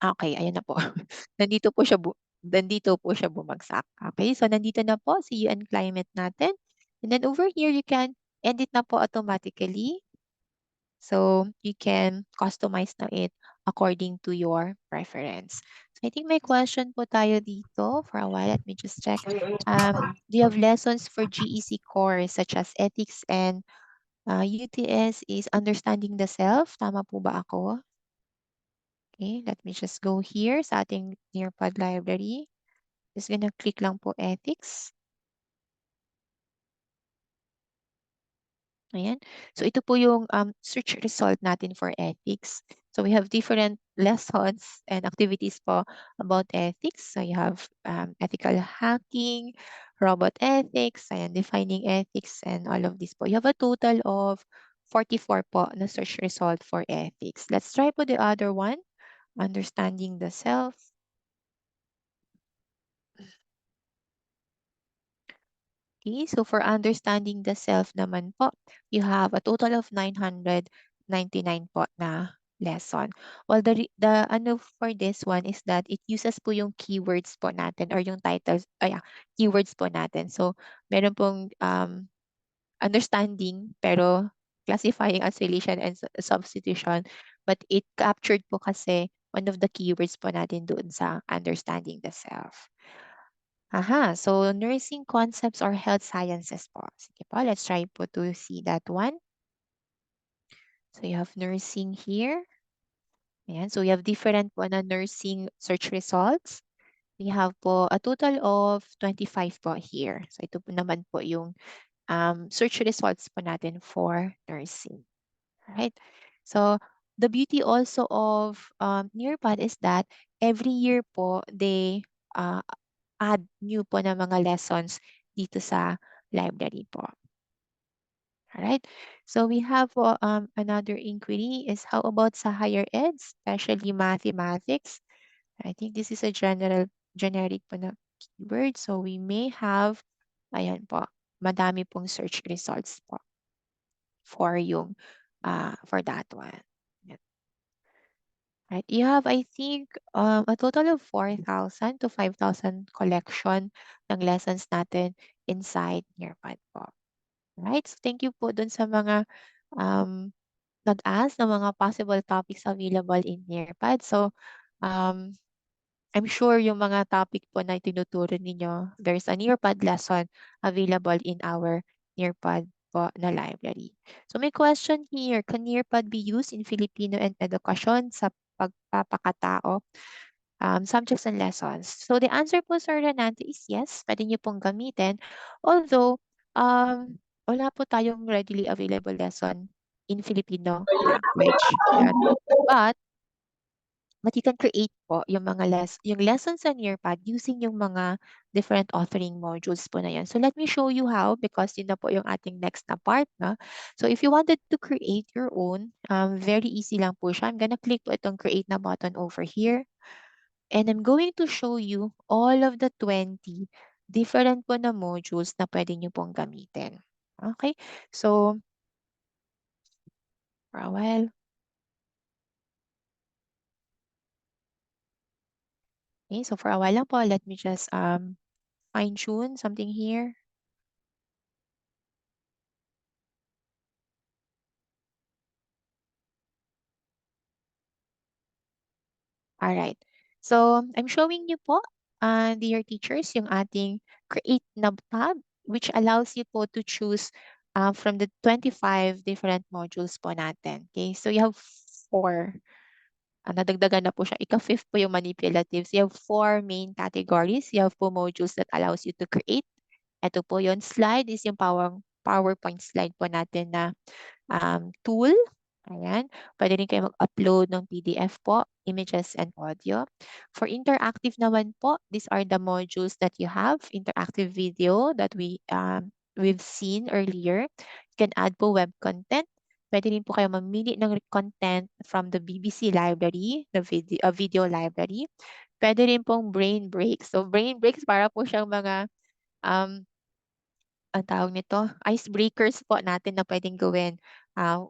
Okay, ayan na po. Nandito po siya bumagsak. Okay, so nandito na po si UN climate natin. And then over here, you can edit na po automatically. So you can customize na it according to your preference. So I think may question po tayo dito for a while. Let me just check. Do you have lessons for GEC course such as ethics and UTS is understanding the self? Tama po ba ako? Okay, let me just go here sa ating Nearpod library. Just gonna click lang po ethics. Ayan. So ito po yung search result natin for ethics. So we have different lessons and activities po about ethics. So you have ethical hacking, robot ethics, ayan, defining ethics, and all of this po. You have a total of 44 po na search result for ethics. Let's try po the other one, understanding the self. Okay, so for understanding the self naman po, you have a total of 999 po na lesson. Well, the ano for this one is that it uses po yung keywords po natin or yung titles, keywords po natin. So, meron pong understanding pero classifying as relation and substitution, but it captured po kasi one of the keywords po natin doon sa understanding the self. So nursing concepts or health sciences po. Sige po, let's try po to see that one. So you have nursing here. Ayan, so we have different po na nursing search results. We have po a total of 25 po here. So ito po naman po yung search results po natin for nursing. Right? So the beauty also of Nearpod is that every year po they add new po na mga lessons dito sa library po. Alright, so we have another inquiry is how about sa higher ed, especially mathematics? I think this is a generic po na keyword. So we may have, ayan po, madami pong search results po for yung, for that one. Yan. Right, you have, I think, a total of 4,000 to 5,000 collection ng lessons natin inside Nearpod po. Right, so thank you po dun sa mga nag-ask ng mga possible topics available in Nearpod. So, I'm sure yung mga topic po na tinuturo ninyo, there's a Nearpod lesson available in our Nearpod po na library. So may question here, can Nearpod be used in Filipino and edukasyon sa pagpapakatao, subjects and lessons? So the answer po, Sir Renante, is yes, pwede niyo pong gamitin. Although, wala po tayong readily available lesson in Filipino language. Ayan. But you can create po yung mga yung lessons on Nearpod using yung mga different authoring modules po na yan. So let me show you how, because yun na po yung ating next na part. No? So if you wanted to create your own, very easy lang po siya. I'm gonna click po itong create na button over here. And I'm going to show you all of the 20 different po na modules na pwede nyo pong gamitin. Okay? So, for a while. Okay, so for a while lang po, let me just fine-tune something here. Alright. So, I'm showing you po, dear teachers, yung ating create na tab, which allows you po to choose from the 25 different modules po natin. Okay, so you have 4. Nadagdagan na po siya. Ika-5 po yung manipulatives. You have 4 main categories. You have po modules that allows you to create. Ito po yung slide is yung PowerPoint slide po natin na tool. Ayan. Pwede rin kayo mag-upload ng PDF po, images and audio. For interactive naman po, these are the modules that you have. Interactive video that we've seen earlier. You can add po web content. Pwede rin po kayo mamili ng content from the BBC library, the video library. Pwede rin pong brain breaks. So brain breaks para po siyang mga ang tawag nito, icebreakers po natin na pwedeng gawin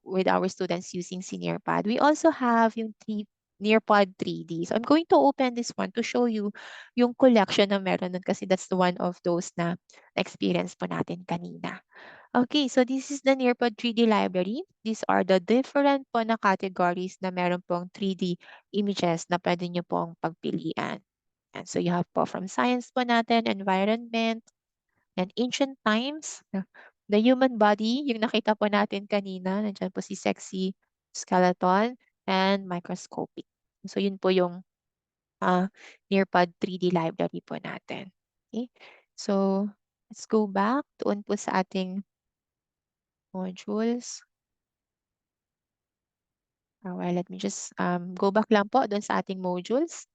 with our students using Nearpod. We also have yung Nearpod 3D. So I'm going to open this one to show you yung collection na meron nun kasi that's the one of those na experience po natin kanina. Okay, so this is the Nearpod 3D library. These are the different po na categories na meron pong 3D images na pwede nyo pong pagpilian. And so you have po from science po natin, environment, and ancient times, the human body, yung nakita po natin kanina, nandiyan po si sexy skeleton and microscopic. So yun po yung Nearpod 3D library po natin. Okay? So let's go back doon po sa ating modules. Well, let me just go back lang po doon sa ating modules.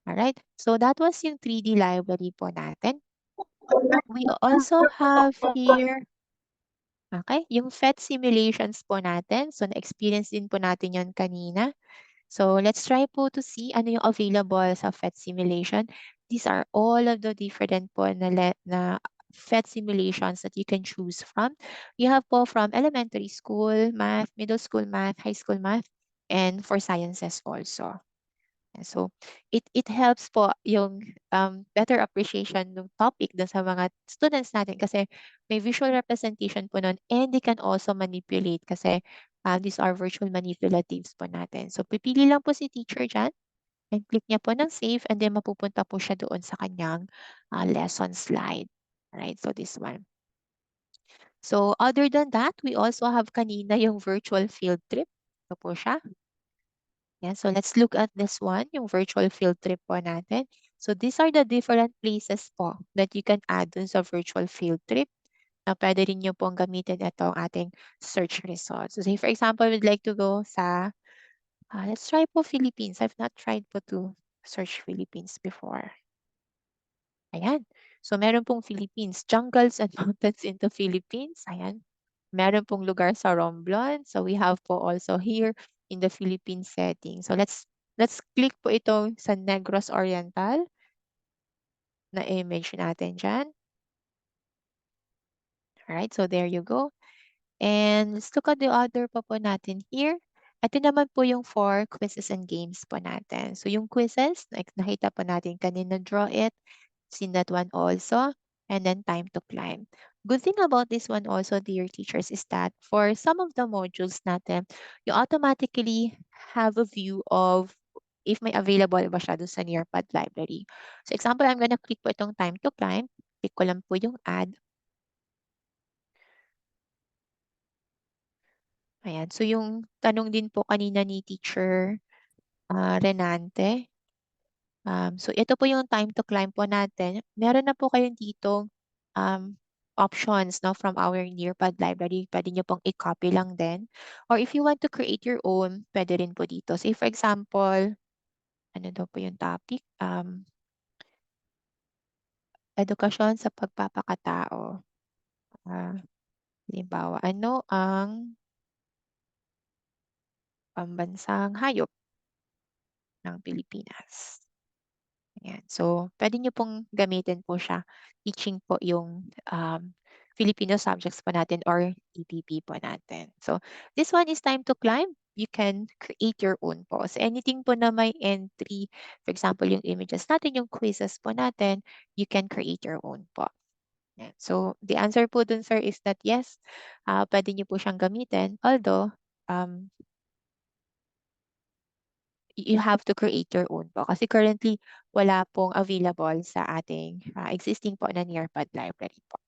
Alright, so that was yung 3D library po natin. We also have here, okay, yung PhET simulations po natin. So, na-experience din po natin yon kanina. So, let's try po to see ano yung available sa PhET simulation. These are all of the different po na PhET simulations that you can choose from. You have po from elementary school math, middle school math, high school math, and for sciences also. And so it helps po yung better appreciation ng topic dun sa mga students natin kasi may visual representation po nun and they can also manipulate kasi these are virtual manipulatives po natin. So pipili lang po si teacher dyan and click niya po ng save and then mapupunta po siya doon sa kanyang lesson slide. Alright, so this one. So other than that, we also have kanina yung virtual field trip. Ito po siya. Yeah, so let's look at this one, yung virtual field trip po natin. So these are the different places po that you can add dun sa virtual field trip na pwede rin nyo pong gamitin itong ating search results. So say for example, we'd like to go sa, let's try po Philippines. I've not tried po to search Philippines before. Ayan. So meron pong Philippines, jungles and mountains in the Philippines. Ayan. Meron pong lugar sa Romblon. So we have po also here in the Philippine setting. So let's click po itong sa Negros Oriental na image natin dyan. Alright, so there you go. And let's look at the other pa po natin here. Ito naman po yung 4 quizzes and games po natin. So yung quizzes, like nakita po natin kanina, draw it, seen that one also, and then time to climb. Good thing about this one also, dear teachers, is that for some of the modules natin, you automatically have a view of if may available ba siya dun sa Nearpod library. So example, I'm gonna click po itong time to climb. Click ko lang po yung add. Ayan. So yung tanong din po kanina ni Teacher Renante. So ito po yung time to climb po natin. Meron na po kayong ditong options no, from our Nearpod library. Pwede nyo pong i-copy lang din. Or if you want to create your own, pwede rin po dito. Say for example, ano daw po yung topic? Edukasyon sa pagpapakatao. Halimbawa, ano ang pambansang hayop ng Pilipinas? Ayan. So, pwede nyo pong gamitin po siya. Teaching po yung Filipino subjects po natin or EPP po natin. So, this one is time to climb. You can create your own po. So, anything po na may entry, for example, yung images natin, yung quizzes po natin, you can create your own po. Ayan. So, the answer po dun, sir, is that yes, pwede nyo po siyang gamitin. Although, you have to create your own po. Kasi currently, wala pong available sa ating existing po na Nearpod library po.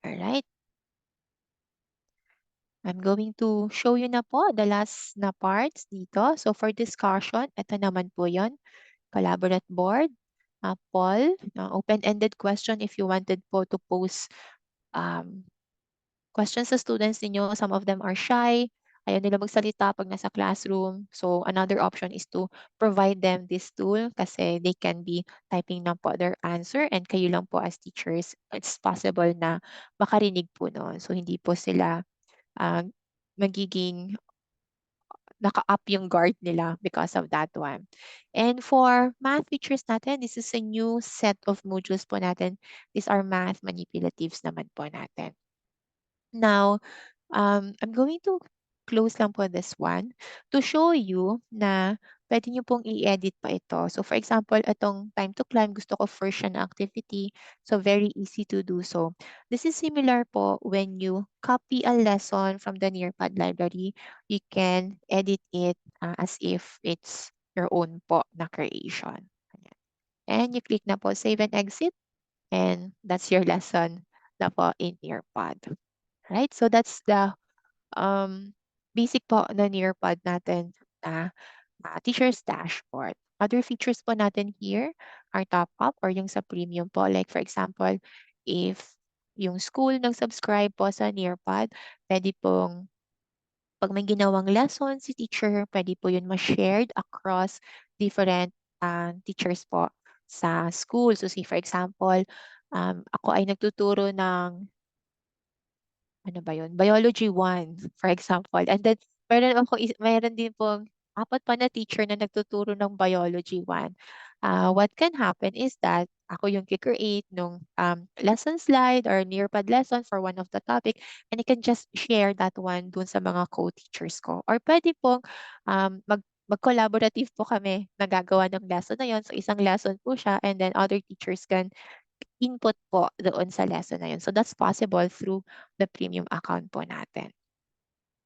Alright. I'm going to show you na po the last na parts dito. So for discussion, ito naman po yon, collaborate board, poll, open-ended question if you wanted po to post questions sa students ninyo. Some of them are shy. Ayaw nila magsalita pag nasa classroom. So another option is to provide them this tool kasi they can be typing na po their answer and kayo lang po as teachers, it's possible na makarinig po noon. So hindi po sila magiging naka-up yung guard nila because of that one. And for math features natin, this is a new set of modules po natin. These are math manipulatives naman po natin. Now, I'm going to close lang po this one to show you na pwede nyo pong i-edit pa ito. So for example, itong time to climb, gusto ko first siya na activity. So very easy to do so. This is similar po when you copy a lesson from the Nearpod library. You can edit it as if it's your own po na creation. Ayan. And you click na po save and exit. And that's your lesson na po in Nearpod. Right? So that's the basic po na Nearpod natin na teacher's dashboard. Other features po natin here are top up or yung sa premium po. Like for example, if yung school nag-subscribe po sa Nearpod, pwede pong pag may ginawang lesson si teacher, pwede po yun ma-shared across different teachers po sa school. So say for example, ako ay nagtuturo ng ano ba yun? Biology 1, for example. And then, meron din pong 4 pa na teacher na nagtuturo ng Biology 1. What can happen is that ako yung ki-create nung lesson slide or Nearpod lesson for one of the topic, and I can just share that one dun sa mga co-teachers ko. Or pwede pong mag-collaborative po kami na gagawa ng lesson na yun. So isang lesson po siya, and then other teachers can input po doon sa lesson na yun. So that's possible through the premium account po natin.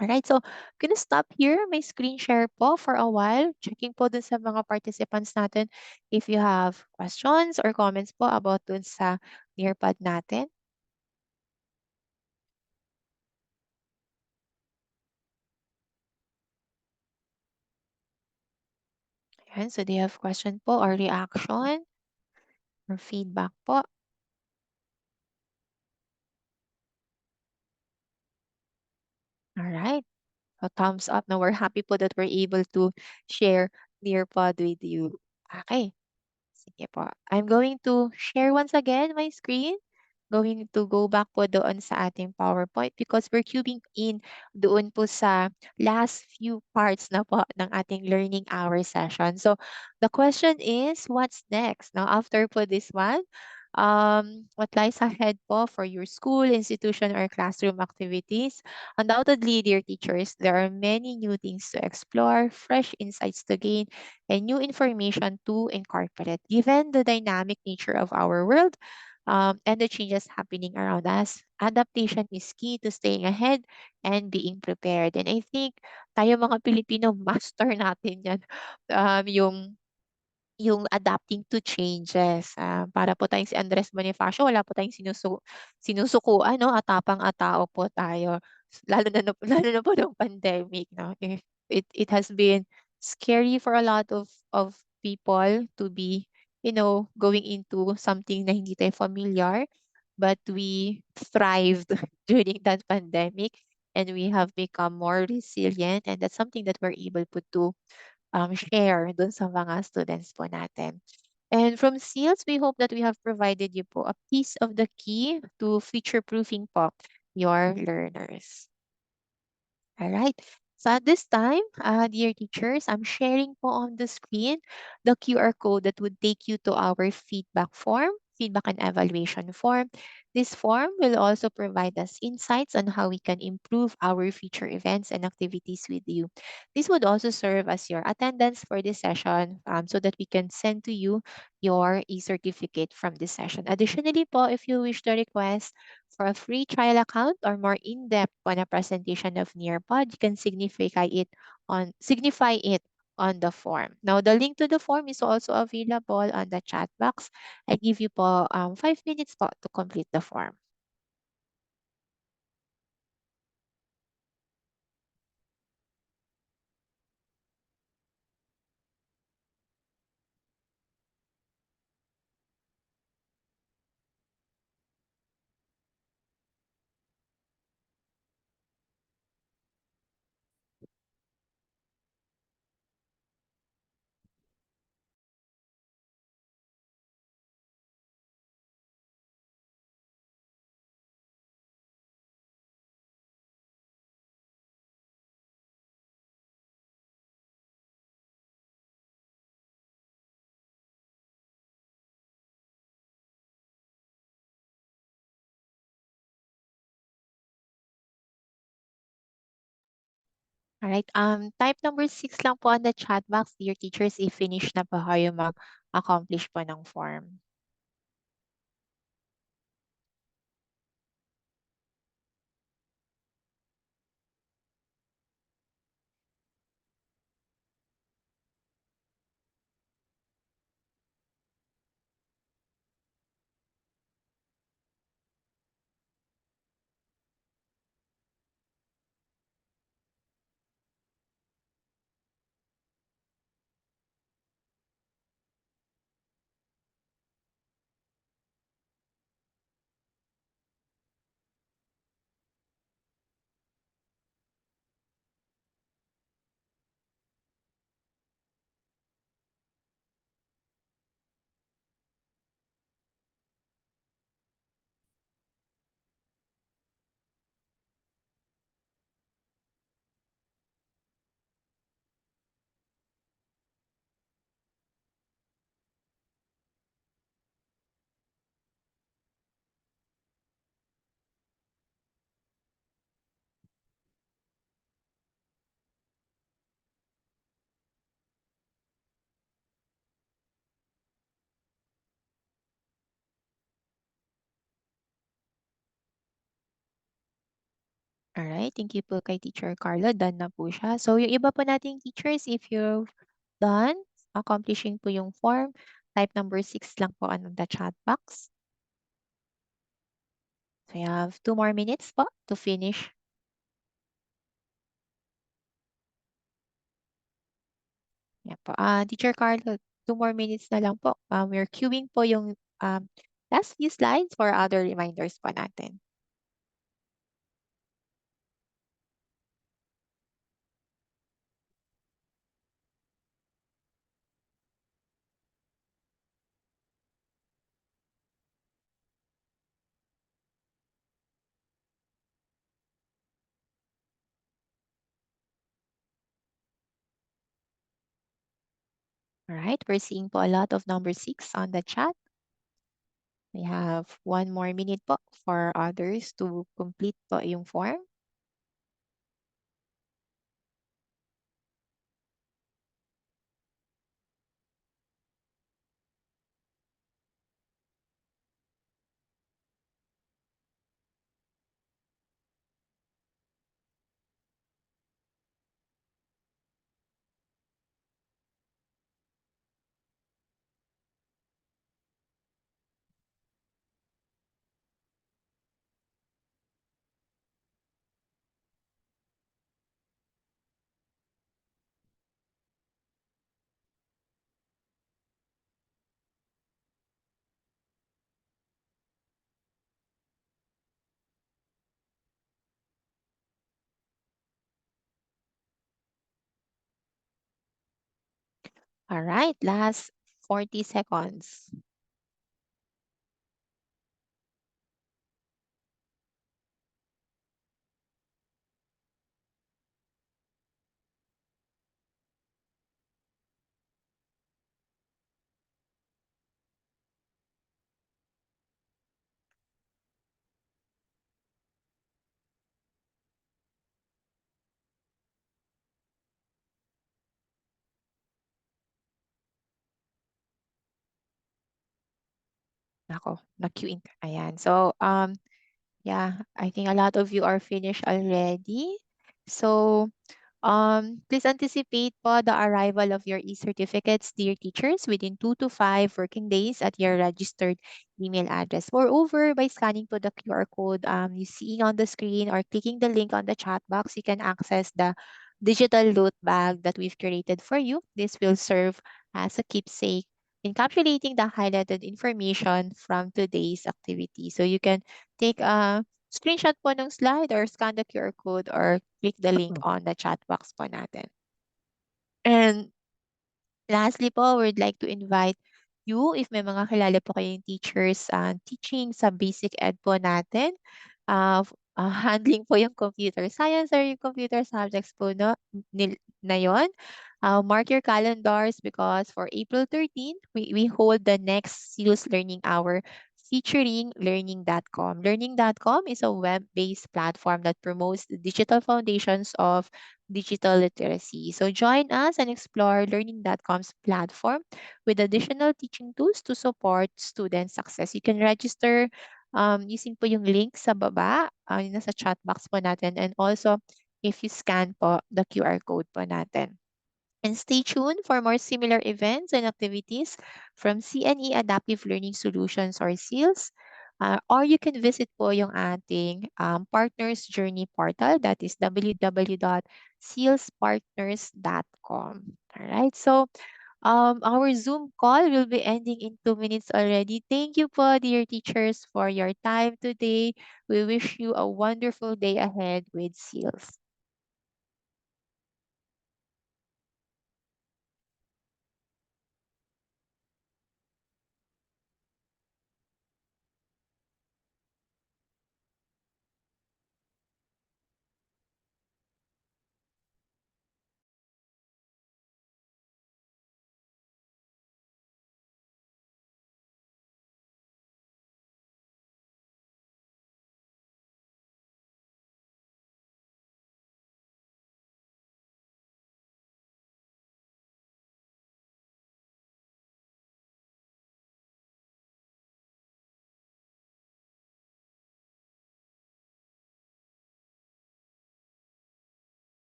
Alright, so gonna stop here my screen share po for a while. Checking po dun sa mga participants natin if you have questions or comments po about dun sa Nearpod natin. Ayan, so do you have question po or reaction or feedback po? Alright. So thumbs up na we're happy po that we're able to share Nearpod with you. Okay. Sige po. I'm going to share once again my screen. Going to go back po doon sa ating PowerPoint because we're cubing in doon po sa last few parts na po ng ating learning hour session. So the question is, what's next? Now, after po this one, what lies ahead po for your school, institution, or classroom activities? Undoubtedly, dear teachers, there are many new things to explore, fresh insights to gain, and new information to incorporate. Given the dynamic nature of our world, and the changes happening around us, adaptation is key to staying ahead and being prepared. And I think tayo mga Pilipino, master natin yan. Yung adapting to changes. Para po tayong si Andres Bonifacio, wala po tayong sinusukuan, no? Atapang-atao po tayo. Lalo na, lalo na po ng pandemic, no? It has been scary for a lot of people to be, going into something na hindi tayo familiar, but we thrived during that pandemic and we have become more resilient, and that's something that we're able to share dun sa mga students po natin. And from SEALS, we hope that we have provided you po a piece of the key to future-proofing po your learners. All right. So at this time, dear teachers, I'm sharing po on the screen the QR code that would take you to our feedback form, feedback and evaluation form. This form will also provide us insights on how we can improve our future events and activities with you. This would also serve as your attendance for this session, so that we can send to you your e-certificate from this session. Additionally po, if you wish to request for a free trial account or more in-depth on a presentation of Nearpod, you can signify it on the form. Now, the link to the form is also available on the chat box. I give you po 5 minutes po to complete the form. Alright, type number 6 lang po on the chat box, dear teachers, if finish na po kayo mag-accomplish po ng form. Alright, thank you po kay Teacher Carlo. Done na po siya. So, yung iba po nating teachers, if you've done, accomplishing po yung form, type number 6 lang po on the chat box. So, you have 2 more minutes po to finish. Yan po. Teacher Carlo, 2 more minutes na lang po. We're queuing po yung last few slides for other reminders po natin. Alright, we're seeing po a lot of number 6 on the chat. We have 1 more minute po for others to complete po yung form. Alright, last 40 seconds. Nako, na-queuing. Ayan. So, yeah, I think a lot of you are finished already. So, please anticipate po the arrival of your e-certificates, dear teachers, within 2 to 5 working days at your registered email address. Moreover, by scanning po the QR code you see on the screen or clicking the link on the chat box, you can access the digital loot bag that we've curated for you. This will serve as a keepsake encapsulating the highlighted information from today's activity. So you can take a screenshot po ng slide or scan the QR code or click the link on the chat box po natin. And lastly po, we'd like to invite you, if may mga kilala po kayong teachers teaching sa basic ed po natin, handling po yung computer science or yung computer subjects po na yon. Mark your calendars because for April 13, we hold the next SEALS Learning Hour featuring learning.com. Learning.com is a web-based platform that promotes the digital foundations of digital literacy. So join us and explore learning.com's platform with additional teaching tools to support student success. You can register using po yung link sa baba, yung nasa chat box po natin, and also if you scan po the QR code po natin. And stay tuned for more similar events and activities from CNE Adaptive Learning Solutions or SEALS. Or you can visit po yung ating Partners Journey portal, that is www.sealspartners.com. Alright, so our Zoom call will be ending in 2 minutes already. Thank you po, dear teachers, for your time today. We wish you a wonderful day ahead with SEALS.